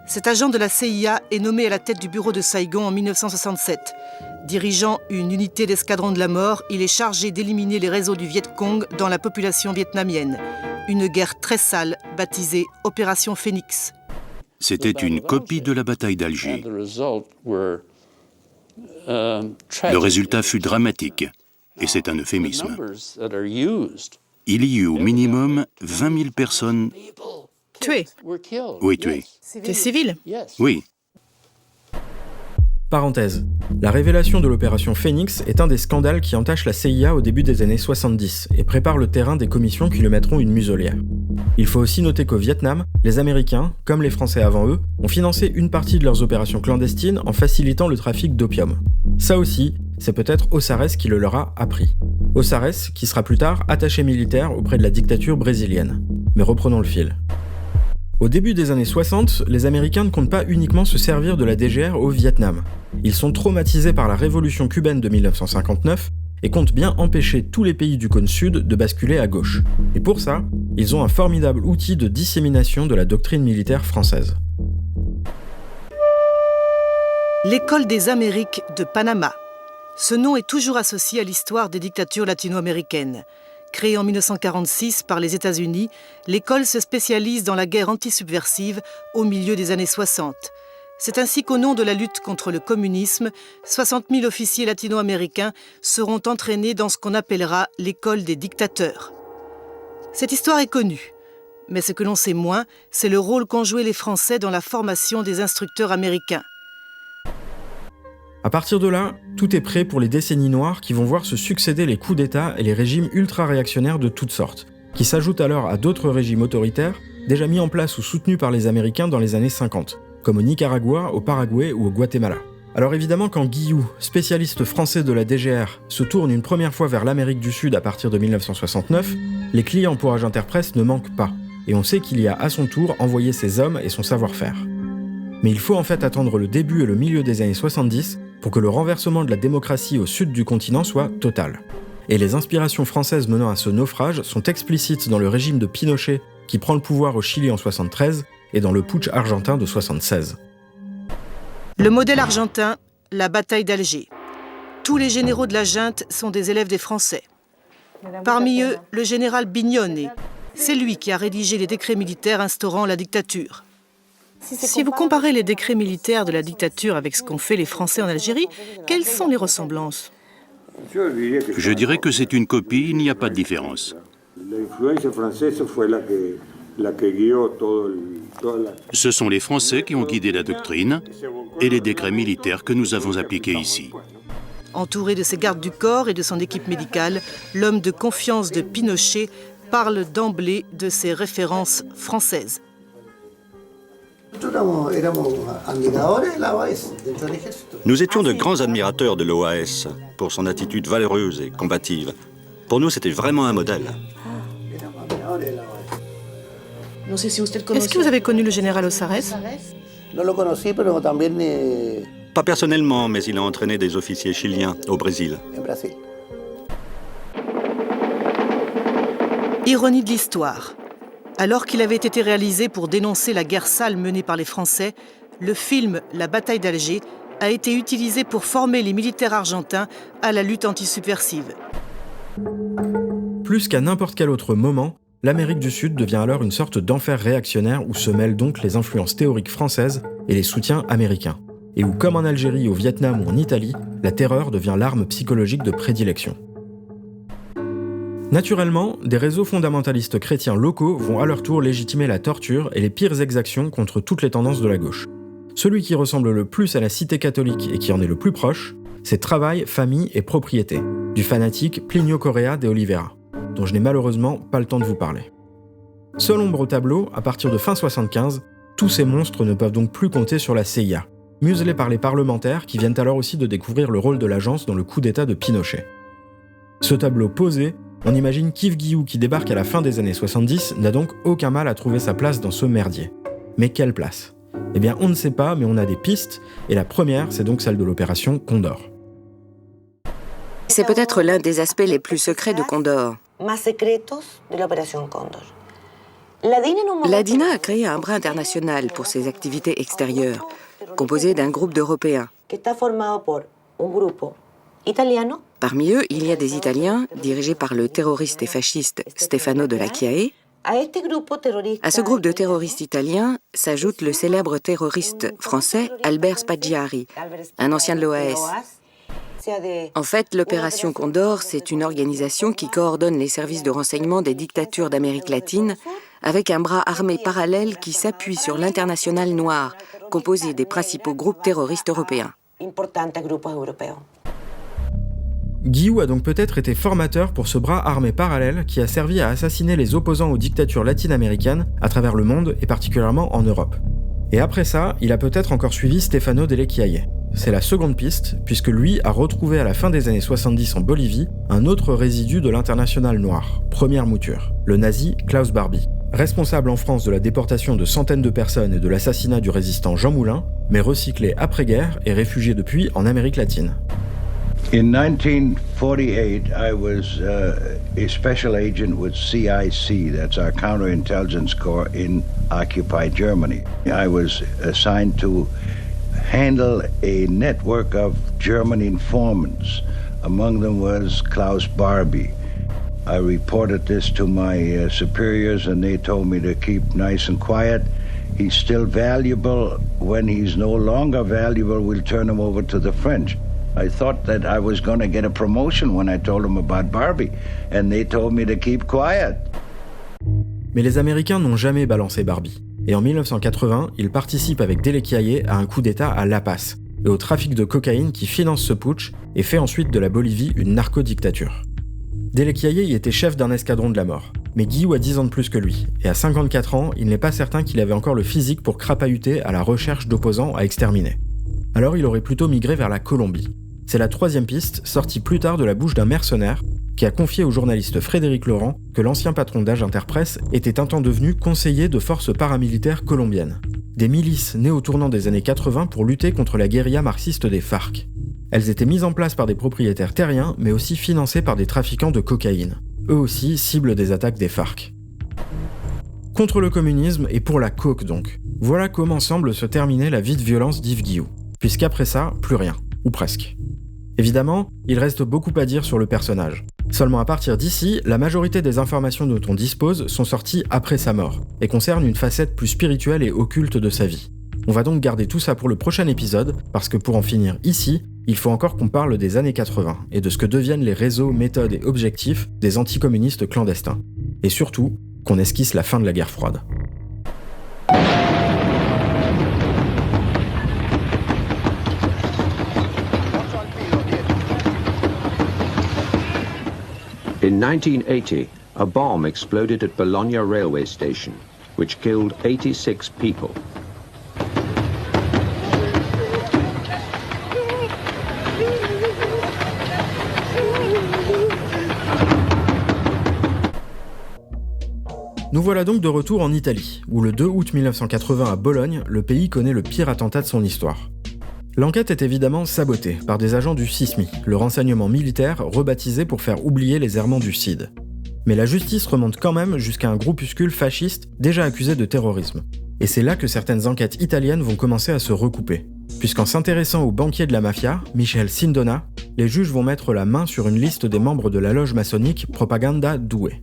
Cet agent de la CIA est nommé à la tête du bureau de Saigon en 1967. Dirigeant une unité d'escadron de la mort, il est chargé d'éliminer les réseaux du Viet Cong dans la population vietnamienne. Une guerre très sale, baptisée Opération Phoenix. C'était une copie de la bataille d'Alger. Le résultat fut dramatique, et c'est un euphémisme. Il y eut au minimum 20 000 personnes tuées. Oui, tuées. Des civils ? Oui. Parenthèse. La révélation de l'opération Phoenix est un des scandales qui entachent la CIA au début des années 70 et prépare le terrain des commissions qui lui mettront une muselière. Il faut aussi noter qu'au Vietnam, les Américains, comme les Français avant eux, ont financé une partie de leurs opérations clandestines en facilitant le trafic d'opium. Ça aussi, c'est peut-être Ossarès qui le leur a appris. Ossarès, qui sera plus tard attaché militaire auprès de la dictature brésilienne. Mais reprenons le fil. Au début des années 60, les Américains ne comptent pas uniquement se servir de la DGR au Vietnam. Ils sont traumatisés par la révolution cubaine de 1959 et comptent bien empêcher tous les pays du cône sud de basculer à gauche. Et pour ça, ils ont un formidable outil de dissémination de la doctrine militaire française. L'École des Amériques de Panama. Ce nom est toujours associé à l'histoire des dictatures latino-américaines. Créée en 1946 par les États-Unis, l'école se spécialise dans la guerre antisubversive au milieu des années 60. C'est ainsi qu'au nom de la lutte contre le communisme, 60 000 officiers latino-américains seront entraînés dans ce qu'on appellera l'école des dictateurs. Cette histoire est connue, mais ce que l'on sait moins, c'est le rôle qu'ont joué les Français dans la formation des instructeurs américains. À partir de là, tout est prêt pour les décennies noires qui vont voir se succéder les coups d'État et les régimes ultra-réactionnaires de toutes sortes, qui s'ajoutent alors à d'autres régimes autoritaires déjà mis en place ou soutenus par les Américains dans les années 50, comme au Nicaragua, au Paraguay ou au Guatemala. Alors évidemment, quand Guillou, spécialiste français de la DGR, se tourne une première fois vers l'Amérique du Sud à partir de 1969, les clients pour Agenter Press ne manquent pas, et on sait qu'il y a à son tour envoyé ses hommes et son savoir-faire. Mais il faut en fait attendre le début et le milieu des années 70 pour que le renversement de la démocratie au sud du continent soit total. Et les inspirations françaises menant à ce naufrage sont explicites dans le régime de Pinochet qui prend le pouvoir au Chili en 1973 et dans le putsch argentin de 1976. Le modèle argentin, la bataille d'Alger. Tous les généraux de la junte sont des élèves des Français. Parmi eux, le général Bignone. C'est lui qui a rédigé les décrets militaires instaurant la dictature. Si vous comparez les décrets militaires de la dictature avec ce qu'ont fait les Français en Algérie, quelles sont les ressemblances ? Je dirais que c'est une copie, il n'y a pas de différence. Ce sont les Français qui ont guidé la doctrine et les décrets militaires que nous avons appliqués ici. Entouré de ses gardes du corps et de son équipe médicale, l'homme de confiance de Pinochet parle d'emblée de ses références françaises. Nous étions de grands admirateurs de l'OAS pour son attitude valeureuse et combative. Pour nous, c'était vraiment un modèle. Est-ce que vous avez connu le général Ossarès ? Pas personnellement, mais il a entraîné des officiers chiliens au Brésil. Ironie de l'histoire. Alors qu'il avait été réalisé pour dénoncer la guerre sale menée par les Français, le film « La bataille d'Alger » a été utilisé pour former les militaires argentins à la lutte antisubversive. Plus qu'à n'importe quel autre moment, l'Amérique du Sud devient alors une sorte d'enfer réactionnaire où se mêlent donc les influences théoriques françaises et les soutiens américains. Et où, comme en Algérie, au Vietnam ou en Italie, la terreur devient l'arme psychologique de prédilection. Naturellement, des réseaux fondamentalistes chrétiens locaux vont à leur tour légitimer la torture et les pires exactions contre toutes les tendances de la gauche. Celui qui ressemble le plus à la cité catholique et qui en est le plus proche, c'est Travail, Famille et Propriété, du fanatique Plinio Correa de Oliveira, dont je n'ai malheureusement pas le temps de vous parler. Seule ombre au tableau, à partir de fin 75, tous ces monstres ne peuvent donc plus compter sur la CIA, muselés par les parlementaires qui viennent alors aussi de découvrir le rôle de l'agence dans le coup d'État de Pinochet. Ce tableau posé, on imagine qu'Yves Guilloux, qui débarque à la fin des années 70, n'a donc aucun mal à trouver sa place dans ce merdier. Mais quelle place ? Eh bien, on ne sait pas, mais on a des pistes, et la première, c'est donc celle de l'opération Condor. C'est peut-être l'un des aspects les plus secrets de Condor. La DINA a créé un bras international pour ses activités extérieures, composé d'un groupe d'Européens. Parmi eux, il y a des Italiens, dirigés par le terroriste et fasciste Stefano Della Chiae. À ce groupe de terroristes italiens s'ajoute le célèbre terroriste français Albert Spaggiari, un ancien de l'OAS. En fait, l'opération Condor, c'est une organisation qui coordonne les services de renseignement des dictatures d'Amérique latine avec un bras armé parallèle qui s'appuie sur l'international noir, composé des principaux groupes terroristes européens. Guillou a donc peut-être été formateur pour ce bras armé parallèle qui a servi à assassiner les opposants aux dictatures latine-américaines à travers le monde et particulièrement en Europe. Et après ça, il a peut-être encore suivi Stefano Della Chiae. C'est la seconde piste, puisque lui a retrouvé à la fin des années 70 en Bolivie un autre résidu de l'international noir, première mouture, le nazi Klaus Barbie. Responsable en France de la déportation de centaines de personnes et de l'assassinat du résistant Jean Moulin, mais recyclé après-guerre et réfugié depuis en Amérique latine. In 1948, I was a special agent with CIC, that's our counterintelligence corps in occupied Germany. I was assigned to handle a network of German informants. Among them was Klaus Barbie. I reported this to my superiors and they told me to keep nice and quiet He's still valuable. When he's no longer valuable, we'll turn him over to the French. I thought that I was going to get a promotion when I told them about Barbie, and they told me to keep quiet. Mais les Américains n'ont jamais balancé Barbie. Et en 1980, ils participent avec Delekiaye à un coup d'État à La Paz, et au trafic de cocaïne qui finance ce putsch et fait ensuite de la Bolivie une narco-dictature. Delekiaye était chef d'un escadron de la mort, mais Guillou a 10 ans de plus que lui, et à 54 ans, il n'est pas certain qu'il avait encore le physique pour crapahuter à la recherche d'opposants à exterminer. Alors il aurait plutôt migré vers la Colombie. C'est la troisième piste, sortie plus tard de la bouche d'un mercenaire, qui a confié au journaliste Frédéric Laurent que l'ancien patron d'Age Interpresse était un temps devenu conseiller de forces paramilitaires colombiennes. Des milices nées au tournant des années 80 pour lutter contre la guérilla marxiste des FARC. Elles étaient mises en place par des propriétaires terriens, mais aussi financées par des trafiquants de cocaïne. Eux aussi cibles des attaques des FARC. Contre le communisme et pour la coke donc. Voilà comment semble se terminer la vie de violence d'Yves Guillou. Puisqu'après ça, plus rien. Ou presque. Évidemment, il reste beaucoup à dire sur le personnage. Seulement à partir d'ici, la majorité des informations dont on dispose sont sorties après sa mort, et concernent une facette plus spirituelle et occulte de sa vie. On va donc garder tout ça pour le prochain épisode, parce que pour en finir ici, il faut encore qu'on parle des années 80, et de ce que deviennent les réseaux, méthodes et objectifs des anticommunistes clandestins. Et surtout, qu'on esquisse la fin de la guerre froide. In 1980, a bomb exploded at Bologna railway station, which killed 86 people. Nous voilà donc de retour en Italie, où le 2 août 1980 à Bologne, le pays connaît le pire attentat de son histoire. L'enquête est évidemment sabotée par des agents du SISMI, le renseignement militaire rebaptisé pour faire oublier les errements du CID. Mais la justice remonte quand même jusqu'à un groupuscule fasciste déjà accusé de terrorisme. Et c'est là que certaines enquêtes italiennes vont commencer à se recouper. Puisqu'en s'intéressant au banquier de la mafia, Michel Sindona, les juges vont mettre la main sur une liste des membres de la loge maçonnique Propaganda Due.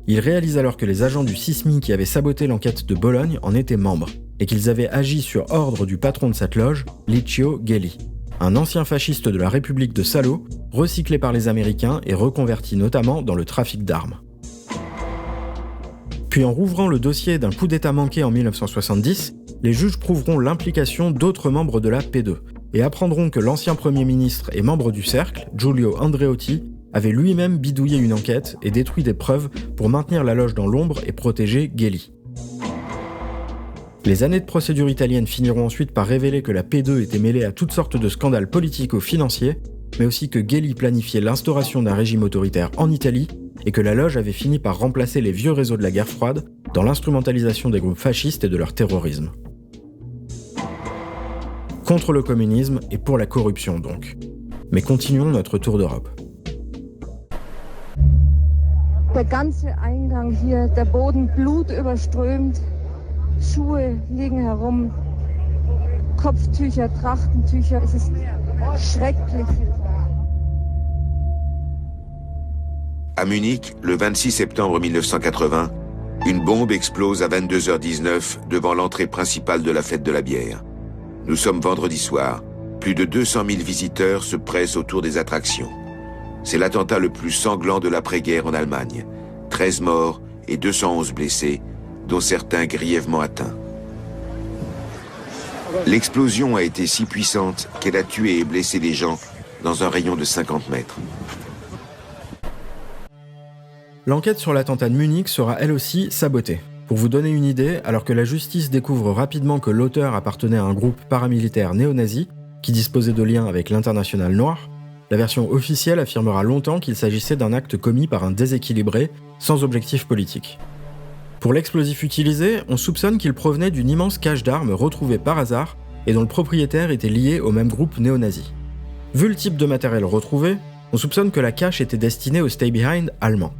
Ils réalisent alors que les agents du SISMI qui avaient saboté l'enquête de Bologne en étaient membres, et qu'ils avaient agi sur ordre du patron de cette loge, Licio Gelli, un ancien fasciste de la République de Salo, recyclé par les Américains et reconverti notamment dans le trafic d'armes. Puis en rouvrant le dossier d'un coup d'État manqué en 1970, les juges prouveront l'implication d'autres membres de la P2, et apprendront que l'ancien Premier ministre et membre du Cercle, Giulio Andreotti, avait lui-même bidouillé une enquête et détruit des preuves pour maintenir la loge dans l'ombre et protéger Gelli. Les années de procédure italienne finiront ensuite par révéler que la P2 était mêlée à toutes sortes de scandales politico-financiers, mais aussi que Gelli planifiait l'instauration d'un régime autoritaire en Italie et que la loge avait fini par remplacer les vieux réseaux de la guerre froide dans l'instrumentalisation des groupes fascistes et de leur terrorisme. Contre le communisme et pour la corruption donc. Mais continuons notre tour d'Europe. Der ganze Eingang hier, der Boden blutüberströmt, Schuhe liegen herum, Kopftücher, Trachtentücher, es ist schrecklich. À Munich, le 26 septembre 1980, une bombe explose à 22h19 devant l'entrée principale de la fête de la bière. Nous sommes vendredi soir. Plus de 200 000 visiteurs se pressent autour des attractions. C'est l'attentat le plus sanglant de l'après-guerre en Allemagne. 13 morts et 211 blessés, dont certains grièvement atteints. L'explosion a été si puissante qu'elle a tué et blessé des gens dans un rayon de 50 mètres. L'enquête sur l'attentat de Munich sera elle aussi sabotée. Pour vous donner une idée, alors que la justice découvre rapidement que l'auteur appartenait à un groupe paramilitaire néo-nazi qui disposait de liens avec l'Internationale noire, la version officielle affirmera longtemps qu'il s'agissait d'un acte commis par un déséquilibré, sans objectif politique. Pour l'explosif utilisé, on soupçonne qu'il provenait d'une immense cache d'armes retrouvée par hasard et dont le propriétaire était lié au même groupe néo-nazi. Vu le type de matériel retrouvé, on soupçonne que la cache était destinée au Stay Behind allemand.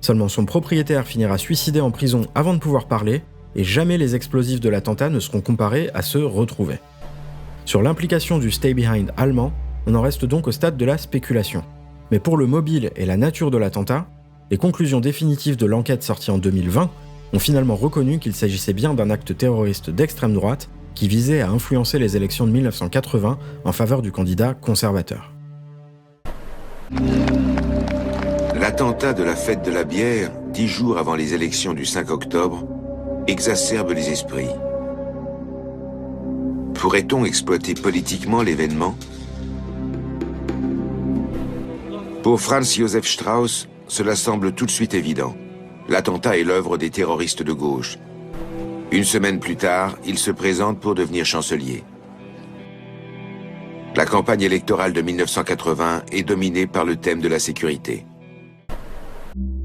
Seulement son propriétaire finira suicidé en prison avant de pouvoir parler, et jamais les explosifs de l'attentat ne seront comparés à ceux retrouvés. Sur l'implication du Stay Behind allemand, on en reste donc au stade de la spéculation. Mais pour le mobile et la nature de l'attentat, les conclusions définitives de l'enquête sortie en 2020 ont finalement reconnu qu'il s'agissait bien d'un acte terroriste d'extrême droite qui visait à influencer les élections de 1980 en faveur du candidat conservateur. L'attentat de la fête de la bière, 10 jours avant les élections du 5 octobre, exacerbe les esprits. Pourrait-on exploiter politiquement l'événement ? Pour Franz Josef Strauss, cela semble tout de suite évident. L'attentat est l'œuvre des terroristes de gauche. Une semaine plus tard, il se présente pour devenir chancelier. La campagne électorale de 1980 est dominée par le thème de la sécurité.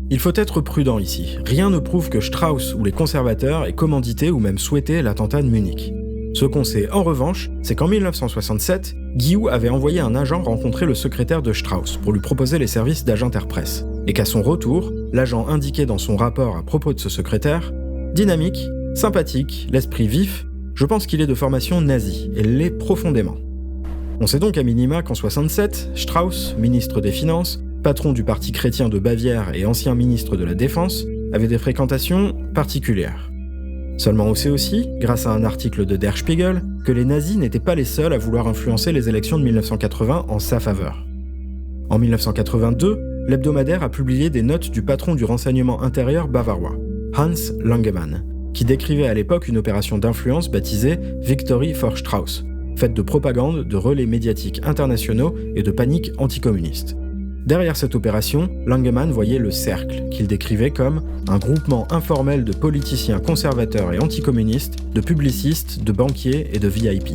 Il faut être prudent ici. Rien ne prouve que Strauss ou les conservateurs aient commandité ou même souhaité l'attentat de Munich. Ce qu'on sait en revanche, c'est qu'en 1967, Guillou avait envoyé un agent rencontrer le secrétaire de Strauss pour lui proposer les services d'agent-interpresse, et qu'à son retour, l'agent indiquait dans son rapport à propos de ce secrétaire « Dynamique, sympathique, l'esprit vif, je pense qu'il est de formation nazie, et l'est profondément ». On sait donc à minima qu'en 67, Strauss, ministre des Finances, patron du Parti chrétien de Bavière et ancien ministre de la Défense, avait des fréquentations particulières. Seulement on sait aussi, grâce à un article de Der Spiegel, que les nazis n'étaient pas les seuls à vouloir influencer les élections de 1980 en sa faveur. En 1982, l'hebdomadaire a publié des notes du patron du renseignement intérieur bavarois, Hans Langemann, qui décrivait à l'époque une opération d'influence baptisée Victory for Strauss, faite de propagande, de relais médiatiques internationaux et de panique anticommuniste. Derrière cette opération, Langemann voyait le Cercle, qu'il décrivait comme un groupement informel de politiciens conservateurs et anticommunistes, de publicistes, de banquiers et de VIP.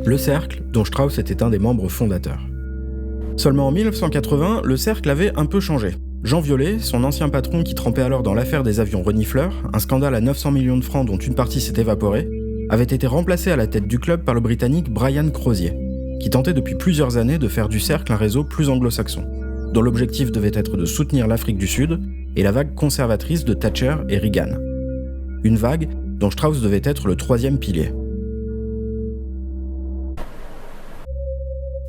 Le Cercle, dont Strauss était un des membres fondateurs. Seulement en 1980, le Cercle avait un peu changé. Jean Violet, son ancien patron qui trempait alors dans l'affaire des avions renifleurs, un scandale à 900 millions de francs dont une partie s'est évaporée, avait été remplacé à la tête du club par le Britannique Brian Crozier, qui tentait depuis plusieurs années de faire du Cercle un réseau plus anglo-saxon, dont l'objectif devait être de soutenir l'Afrique du Sud et la vague conservatrice de Thatcher et Reagan. Une vague dont Strauss devait être le troisième pilier.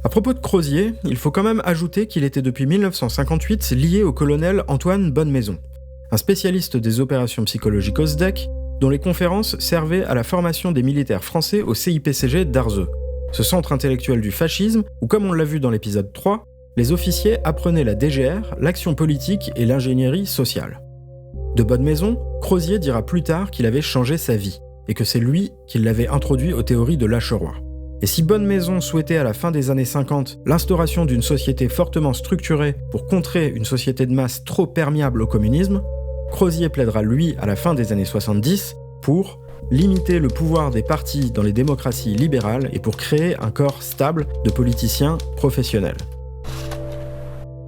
À propos de Crozier, il faut quand même ajouter qu'il était depuis 1958 lié au colonel Antoine Bonnemaison, un spécialiste des opérations psychologiques au SDEC, dont les conférences servaient à la formation des militaires français au CIPCG d'Arzeux, ce centre intellectuel du fascisme où, comme on l'a vu dans l'épisode 3, les officiers apprenaient la DGR, l'action politique et l'ingénierie sociale. De Bonnemaison, Crozier dira plus tard qu'il avait changé sa vie, et que c'est lui qui l'avait introduit aux théories de Lacheroy. Et si Bonnemaison souhaitait à la fin des années 50 l'instauration d'une société fortement structurée pour contrer une société de masse trop perméable au communisme, Crozier plaidera lui à la fin des années 70 pour limiter le pouvoir des partis dans les démocraties libérales et pour créer un corps stable de politiciens professionnels.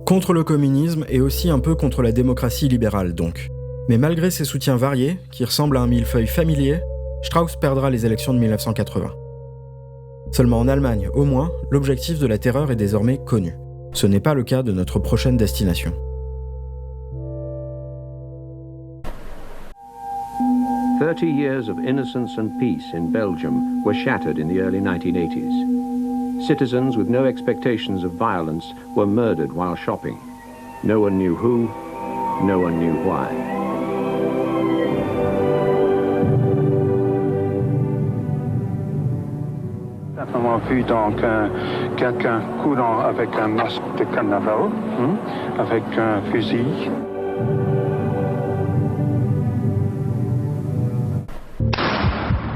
Contre le communisme et aussi un peu contre la démocratie libérale donc. Mais malgré ses soutiens variés, qui ressemblent à un millefeuille familier, Strauss perdra les élections de 1980. Seulement en Allemagne, au moins, l'objectif de la terreur est désormais connu. Ce n'est pas le cas de notre prochaine destination. "30 years of innocence and peace in Belgium were shattered in the early 1980s. Citizens with no expectations of violence were murdered while shopping. No one knew who, no one knew why." On a vu donc quelqu'un courant avec un masque de carnaval, avec un fusil.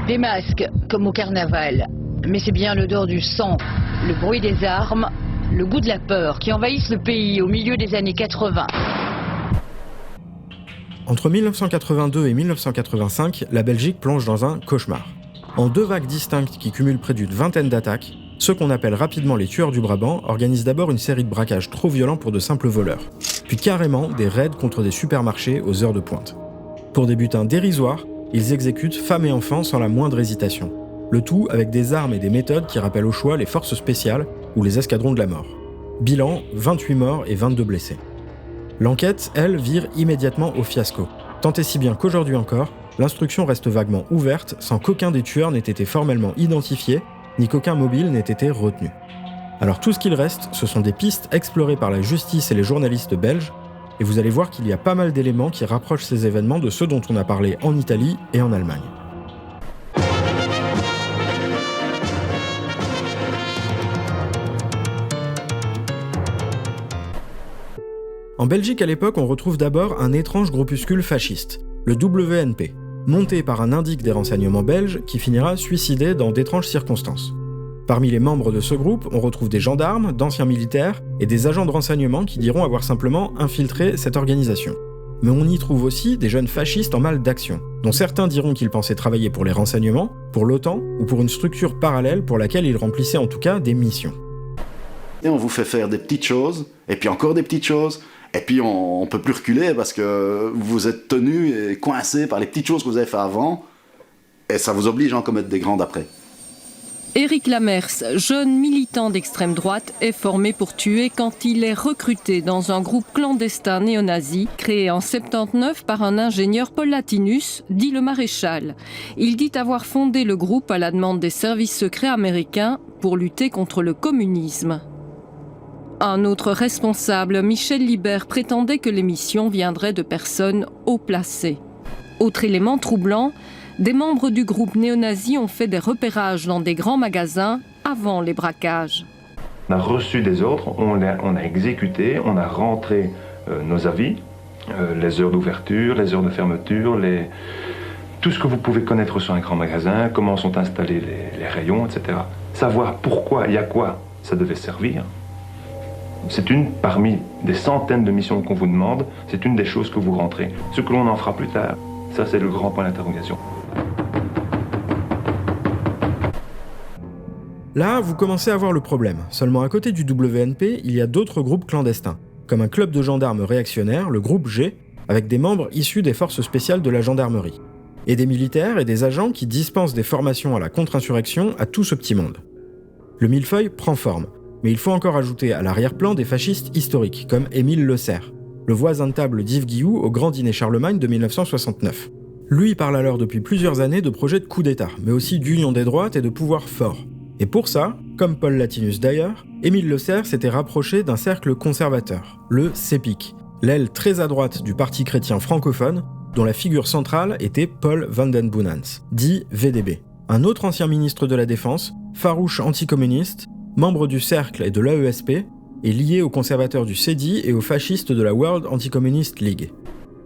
Des masques, comme au carnaval. Mais c'est bien l'odeur du sang, le bruit des armes, le goût de la peur qui envahissent le pays au milieu des années 80. Entre 1982 et 1985, la Belgique plonge dans un cauchemar. En 2 vagues distinctes qui cumulent près d'une vingtaine d'attaques, ceux qu'on appelle rapidement les tueurs du Brabant organisent d'abord une série de braquages trop violents pour de simples voleurs, puis carrément des raids contre des supermarchés aux heures de pointe. Pour des butins dérisoires, ils exécutent femmes et enfants sans la moindre hésitation. Le tout avec des armes et des méthodes qui rappellent au choix les forces spéciales ou les escadrons de la mort. Bilan, 28 morts et 22 blessés. L'enquête, elle, vire immédiatement au fiasco. Tant et si bien qu'aujourd'hui encore, l'instruction reste vaguement ouverte sans qu'aucun des tueurs n'ait été formellement identifié, ni qu'aucun mobile n'ait été retenu. Alors tout ce qu'il reste, ce sont des pistes explorées par la justice et les journalistes belges, et vous allez voir qu'il y a pas mal d'éléments qui rapprochent ces événements de ceux dont on a parlé en Italie et en Allemagne. En Belgique à l'époque, on retrouve d'abord un étrange groupuscule fasciste, le WNP, monté par un indique des renseignements belges qui finira suicidé dans d'étranges circonstances. Parmi les membres de ce groupe, on retrouve des gendarmes, d'anciens militaires et des agents de renseignement qui diront avoir simplement infiltré cette organisation. Mais on y trouve aussi des jeunes fascistes en mal d'action, dont certains diront qu'ils pensaient travailler pour les renseignements, pour l'OTAN ou pour une structure parallèle pour laquelle ils remplissaient en tout cas des missions. Et on vous fait faire des petites choses, et puis encore des petites choses, et puis on peut plus reculer parce que vous êtes tenu et coincé par les petites choses que vous avez fait avant, et ça vous oblige à en commettre des grandes après. Éric Lamers, jeune militant d'extrême droite, est formé pour tuer quand il est recruté dans un groupe clandestin néo-nazi créé en 79 par un ingénieur Paul Latinus, dit le Maréchal. Il dit avoir fondé le groupe à la demande des services secrets américains pour lutter contre le communisme. Un autre responsable, Michel Libert, prétendait que l'émission viendrait de personnes haut placées. Autre élément troublant, des membres du groupe néo-nazi ont fait des repérages dans des grands magasins avant les braquages. On a reçu des ordres, on a exécuté, on a rentré nos avis, les heures d'ouverture, les heures de fermeture, tout ce que vous pouvez connaître sur un grand magasin, comment sont installés les rayons, etc. Savoir pourquoi et à quoi ça devait servir. C'est une parmi des centaines de missions qu'on vous demande, c'est une des choses que vous rentrez. Ce que l'on en fera plus tard, ça c'est le grand point d'interrogation. Là, vous commencez à voir le problème. Seulement à côté du WNP, il y a d'autres groupes clandestins, comme un club de gendarmes réactionnaires, le groupe G, avec des membres issus des forces spéciales de la gendarmerie, et des militaires et des agents qui dispensent des formations à la contre-insurrection à tout ce petit monde. Le millefeuille prend forme, mais il faut encore ajouter à l'arrière-plan des fascistes historiques, comme Émile Leclerc, le voisin de table d'Yves Guilloux au Grand Dîner Charlemagne de 1969. Lui parle alors depuis plusieurs années de projets de coup d'État, mais aussi d'union des droites et de pouvoir fort. Et pour ça, comme Paul Latinus d'ailleurs, Émile Leclerc s'était rapproché d'un cercle conservateur, le CEPIC, l'aile très à droite du Parti chrétien francophone, dont la figure centrale était Paul van den Boenans, dit VDB, un autre ancien ministre de la Défense, farouche anticommuniste, membre du cercle et de l'AESP, et lié aux conservateurs du CEDI et aux fascistes de la World Anti-Communist League.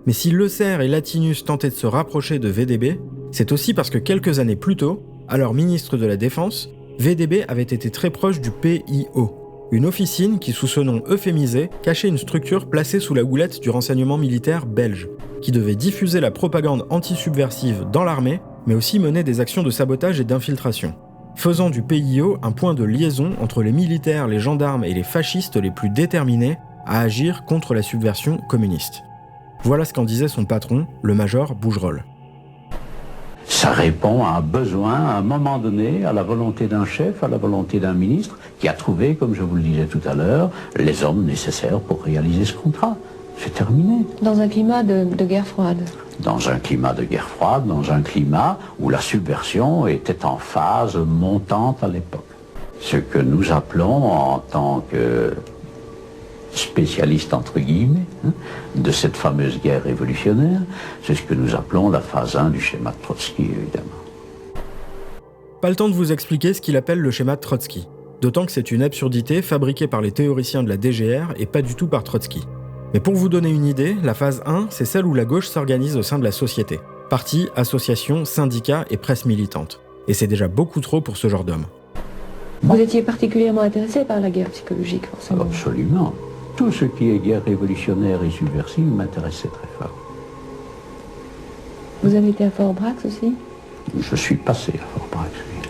Mais si Leclerc et Latinus tentaient de se rapprocher de VDB, c'est aussi parce que quelques années plus tôt, alors ministre de la Défense, VDB avait été très proche du PIO, une officine qui, sous ce nom euphémisé, cachait une structure placée sous la houlette du renseignement militaire belge, qui devait diffuser la propagande anti-subversive dans l'armée, mais aussi mener des actions de sabotage et d'infiltration, faisant du PIO un point de liaison entre les militaires, les gendarmes et les fascistes les plus déterminés à agir contre la subversion communiste. Voilà ce qu'en disait son patron, le major Bougerolles. Ça répond à un besoin, à un moment donné, à la volonté d'un chef, à la volonté d'un ministre, qui a trouvé, comme je vous le disais tout à l'heure, les hommes nécessaires pour réaliser ce contrat. C'est terminé. Dans un climat de guerre froide. Dans un climat de guerre froide, dans un climat où la subversion était en phase montante à l'époque. Ce que nous appelons, en tant que spécialistes entre guillemets, de cette fameuse guerre révolutionnaire, c'est ce que nous appelons la phase 1 du schéma de Trotsky, évidemment. Pas le temps de vous expliquer ce qu'il appelle le schéma de Trotsky, d'autant que c'est une absurdité fabriquée par les théoriciens de la DGR et pas du tout par Trotsky. Mais pour vous donner une idée, la phase 1, c'est celle où la gauche s'organise au sein de la société. Partis, associations, syndicats et presse militante. Et c'est déjà beaucoup trop pour ce genre d'homme. Vous étiez particulièrement intéressé par la guerre psychologique, forcément. Absolument. Tout ce qui est guerre révolutionnaire et subversive m'intéressait très fort. Vous avez été à Fort-Brax aussi ? Je suis passé à Fort-Brax, oui.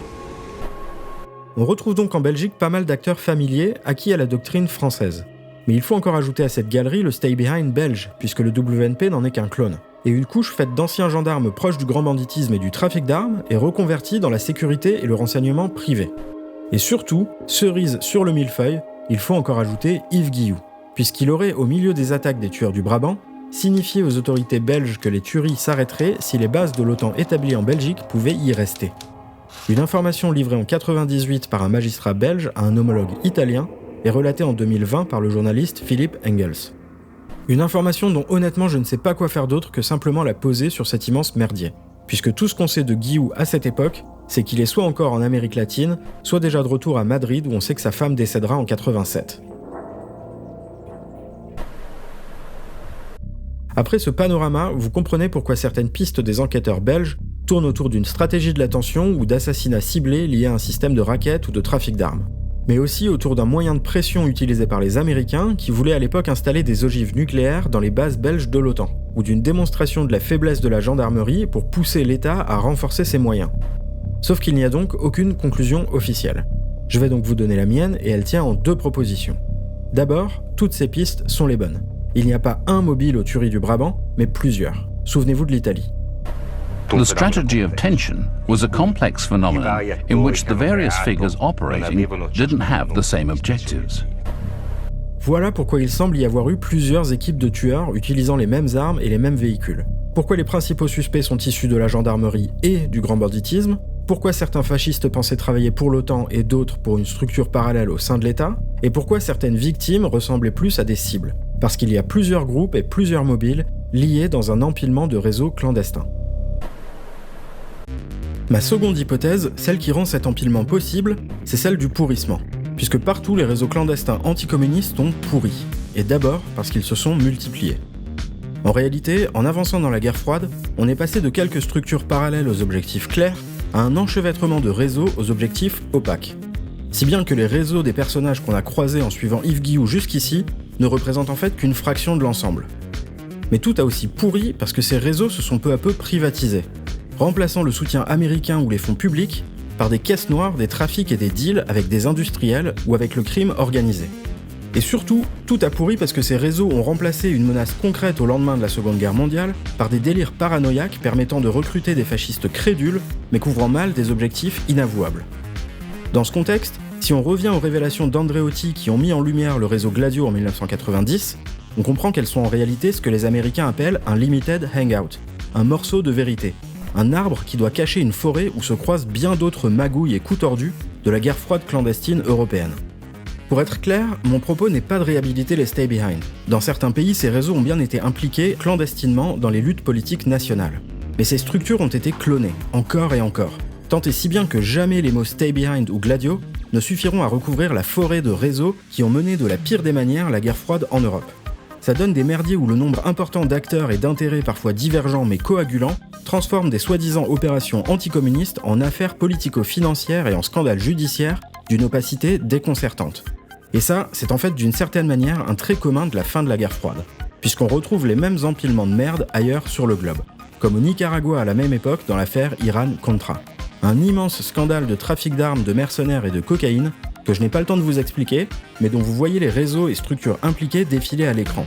On retrouve donc en Belgique pas mal d'acteurs familiers acquis à la doctrine française. Mais il faut encore ajouter à cette galerie le stay behind belge, puisque le WNP n'en est qu'un clone. Et une couche faite d'anciens gendarmes proches du grand banditisme et du trafic d'armes est reconvertie dans la sécurité et le renseignement privé. Et surtout, cerise sur le millefeuille, il faut encore ajouter Yves Guilloux, puisqu'il aurait, au milieu des attaques des tueurs du Brabant, signifié aux autorités belges que les tueries s'arrêteraient si les bases de l'OTAN établies en Belgique pouvaient y rester. Une information livrée en 1998 par un magistrat belge à un homologue italien est relatée en 2020 par le journaliste Philippe Engels. Une information dont honnêtement je ne sais pas quoi faire d'autre que simplement la poser sur cet immense merdier. Puisque tout ce qu'on sait de Guillou à cette époque, c'est qu'il est soit encore en Amérique latine, soit déjà de retour à Madrid où on sait que sa femme décédera en 87. Après ce panorama, vous comprenez pourquoi certaines pistes des enquêteurs belges tournent autour d'une stratégie de l'attention ou d'assassinat ciblé lié à un système de racket ou de trafic d'armes. Mais aussi autour d'un moyen de pression utilisé par les Américains qui voulaient à l'époque installer des ogives nucléaires dans les bases belges de l'OTAN, ou d'une démonstration de la faiblesse de la gendarmerie pour pousser l'État à renforcer ses moyens. Sauf qu'il n'y a donc aucune conclusion officielle. Je vais donc vous donner la mienne et elle tient en 2 propositions. D'abord, toutes ces pistes sont les bonnes. Il n'y a pas un mobile aux tueries du Brabant, mais plusieurs. Souvenez-vous de l'Italie. The strategy of tension was a complex phenomenon in which the various figures operating didn't have the same objectives. Voilà pourquoi il semble y avoir eu plusieurs équipes de tueurs utilisant les mêmes armes et les mêmes véhicules. Pourquoi les principaux suspects sont issus de la gendarmerie et du grand banditisme. Pourquoi certains fascistes pensaient travailler pour l'OTAN et d'autres pour une structure parallèle au sein de l'État. Et pourquoi certaines victimes ressemblaient plus à des cibles. Parce qu'il y a plusieurs groupes et plusieurs mobiles liés dans un empilement de réseaux clandestins. Ma seconde hypothèse, celle qui rend cet empilement possible, c'est celle du pourrissement. Puisque partout les réseaux clandestins anticommunistes ont pourri. Et d'abord parce qu'ils se sont multipliés. En réalité, en avançant dans la guerre froide, on est passé de quelques structures parallèles aux objectifs clairs à un enchevêtrement de réseaux aux objectifs opaques. Si bien que les réseaux des personnages qu'on a croisés en suivant Yves Guillou jusqu'ici ne représentent en fait qu'une fraction de l'ensemble. Mais tout a aussi pourri parce que ces réseaux se sont peu à peu privatisés, remplaçant le soutien américain ou les fonds publics par des caisses noires, des trafics et des deals avec des industriels ou avec le crime organisé. Et surtout, tout a pourri parce que ces réseaux ont remplacé une menace concrète au lendemain de la Seconde Guerre mondiale par des délires paranoïaques permettant de recruter des fascistes crédules, mais couvrant mal des objectifs inavouables. Dans ce contexte, si on revient aux révélations d'Andreotti qui ont mis en lumière le réseau Gladio en 1990, on comprend qu'elles sont en réalité ce que les Américains appellent un limited hangout, un morceau de vérité, un arbre qui doit cacher une forêt où se croisent bien d'autres magouilles et coups tordus de la guerre froide clandestine européenne. Pour être clair, mon propos n'est pas de réhabiliter les stay behind. Dans certains pays, ces réseaux ont bien été impliqués clandestinement dans les luttes politiques nationales. Mais ces structures ont été clonées, encore et encore. Tant et si bien que jamais les mots stay behind ou Gladio ne suffiront à recouvrir la forêt de réseaux qui ont mené de la pire des manières la guerre froide en Europe. Ça donne des merdiers où le nombre important d'acteurs et d'intérêts parfois divergents mais coagulants transforme des soi-disant opérations anticommunistes en affaires politico-financières et en scandales judiciaires d'une opacité déconcertante. Et ça, c'est en fait d'une certaine manière un trait commun de la fin de la guerre froide, puisqu'on retrouve les mêmes empilements de merde ailleurs sur le globe, comme au Nicaragua à la même époque dans l'affaire Iran-Contra. Un immense scandale de trafic d'armes, de mercenaires et de cocaïne que je n'ai pas le temps de vous expliquer, mais dont vous voyez les réseaux et structures impliqués défiler à l'écran.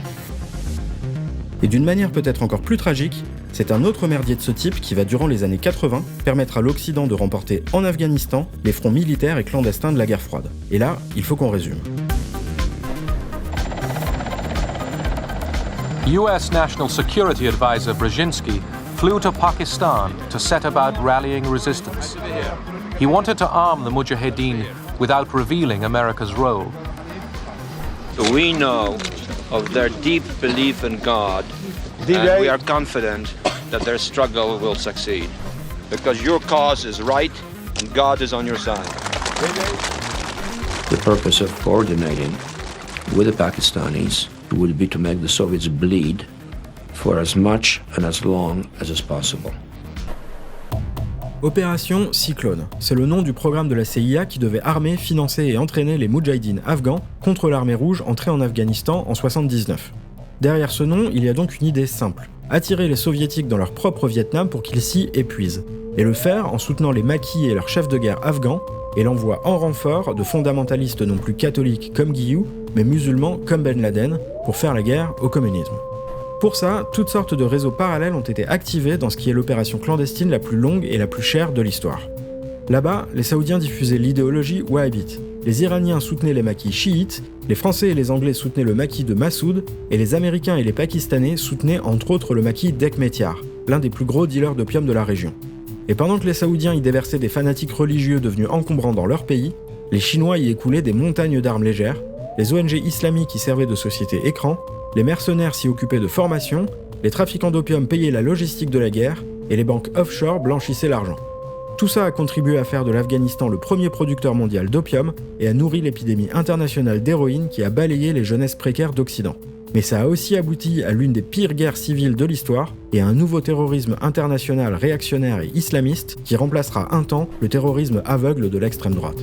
Et d'une manière peut-être encore plus tragique, c'est un autre merdier de ce type qui va durant les années 80 permettre à l'Occident de remporter en Afghanistan les fronts militaires et clandestins de la guerre froide. Et là, il faut qu'on résume. US National Security Advisor Brzezinski flew to Pakistan to set about rallying resistance. He wanted to arm the Mujahideen without revealing America's role. We know of their deep belief in God, and we are confident that their struggle will succeed. Because your cause is right, and God is on your side. The purpose of coordinating with the Pakistanis would be to make the Soviets bleed for as much and as long as is possible. Opération Cyclone, c'est le nom du programme de la CIA qui devait armer, financer et entraîner les Moudjahidines afghans contre l'armée rouge entrée en Afghanistan en 1979. Derrière ce nom, il y a donc une idée simple, attirer les soviétiques dans leur propre Vietnam pour qu'ils s'y épuisent, et le faire en soutenant les maquis et leurs chefs de guerre afghans, et l'envoi en renfort de fondamentalistes non plus catholiques comme Guillou, mais musulmans comme Ben Laden, pour faire la guerre au communisme. Pour ça, toutes sortes de réseaux parallèles ont été activés dans ce qui est l'opération clandestine la plus longue et la plus chère de l'histoire. Là-bas, les Saoudiens diffusaient l'idéologie wahhabite, les Iraniens soutenaient les maquis chiites, les Français et les Anglais soutenaient le maquis de Massoud, et les Américains et les Pakistanais soutenaient entre autres le maquis d'Hekmatyar, l'un des plus gros dealers d'opium de la région. Et pendant que les Saoudiens y déversaient des fanatiques religieux devenus encombrants dans leur pays, les Chinois y écoulaient des montagnes d'armes légères, les ONG islamiques y servaient de société écran, Les mercenaires s'y occupaient de formation, les trafiquants d'opium payaient la logistique de la guerre, et les banques offshore blanchissaient l'argent. Tout ça a contribué à faire de l'Afghanistan le premier producteur mondial d'opium et a nourri l'épidémie internationale d'héroïne qui a balayé les jeunesses précaires d'Occident. Mais ça a aussi abouti à l'une des pires guerres civiles de l'histoire et à un nouveau terrorisme international réactionnaire et islamiste qui remplacera un temps le terrorisme aveugle de l'extrême droite.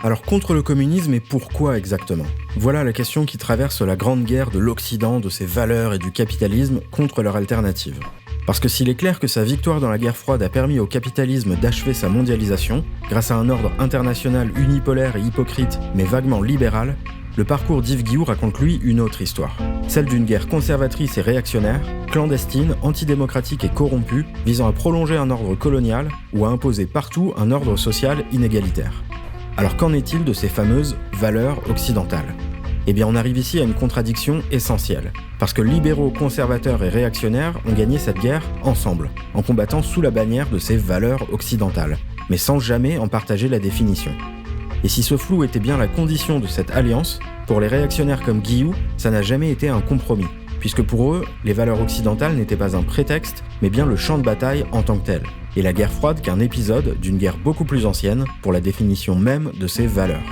Alors contre le communisme et pourquoi exactement ? Voilà la question qui traverse la grande guerre de l'Occident, de ses valeurs et du capitalisme contre leur alternative. Parce que s'il est clair que sa victoire dans la guerre froide a permis au capitalisme d'achever sa mondialisation, grâce à un ordre international unipolaire et hypocrite, mais vaguement libéral, le parcours d'Yves Guilloux raconte lui une autre histoire. Celle d'une guerre conservatrice et réactionnaire, clandestine, antidémocratique et corrompue, visant à prolonger un ordre colonial ou à imposer partout un ordre social inégalitaire. Alors qu'en est-il de ces fameuses valeurs occidentales ? Eh bien on arrive ici à une contradiction essentielle. Parce que libéraux, conservateurs et réactionnaires ont gagné cette guerre ensemble, en combattant sous la bannière de ces valeurs occidentales, mais sans jamais en partager la définition. Et si ce flou était bien la condition de cette alliance, pour les réactionnaires comme Guilloux, ça n'a jamais été un compromis, puisque pour eux, les valeurs occidentales n'étaient pas un prétexte, mais bien le champ de bataille en tant que tel. Et la guerre froide qu'un épisode d'une guerre beaucoup plus ancienne pour la définition même de ces valeurs.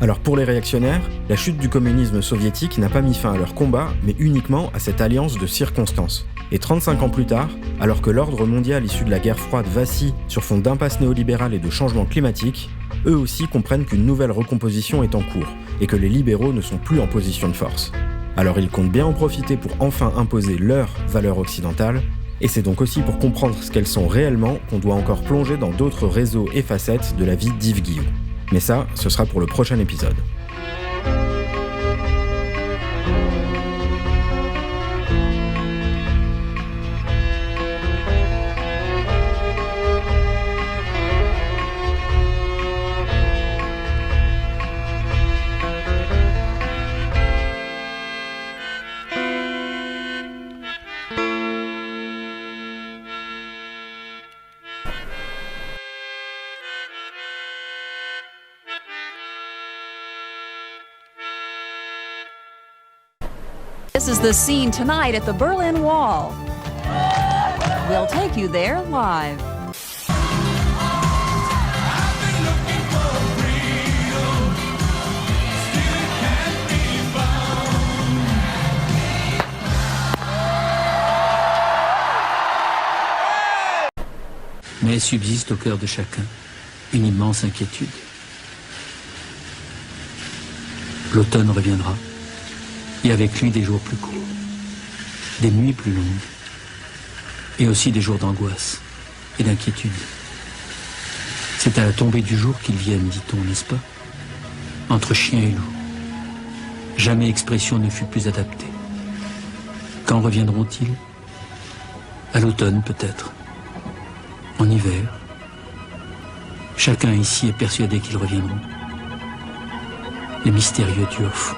Alors pour les réactionnaires, la chute du communisme soviétique n'a pas mis fin à leur combat, mais uniquement à cette alliance de circonstances. Et 35 ans plus tard, alors que l'ordre mondial issu de la guerre froide vacille sur fond d'impasse néolibérale et de changement climatique, eux aussi comprennent qu'une nouvelle recomposition est en cours, et que les libéraux ne sont plus en position de force. Alors ils comptent bien en profiter pour enfin imposer leurs valeurs occidentales, et c'est donc aussi pour comprendre ce qu'elles sont réellement qu'on doit encore plonger dans d'autres réseaux et facettes de la vie d'Yves Guilloux. Mais ça, ce sera pour le prochain épisode. This is the scene tonight at the Berlin Wall. We'll take you there live. Mais subsiste au cœur de chacun une immense inquiétude. L'automne reviendra, et avec lui des jours plus courts, des nuits plus longues, et aussi des jours d'angoisse et d'inquiétude. C'est à la tombée du jour qu'ils viennent, dit-on, n'est-ce pas? Entre chien et loup. Jamais expression ne fut plus adaptée. Quand reviendront-ils? À l'automne, peut-être. En hiver. Chacun ici est persuadé qu'ils reviendront. Les mystérieux Turfs.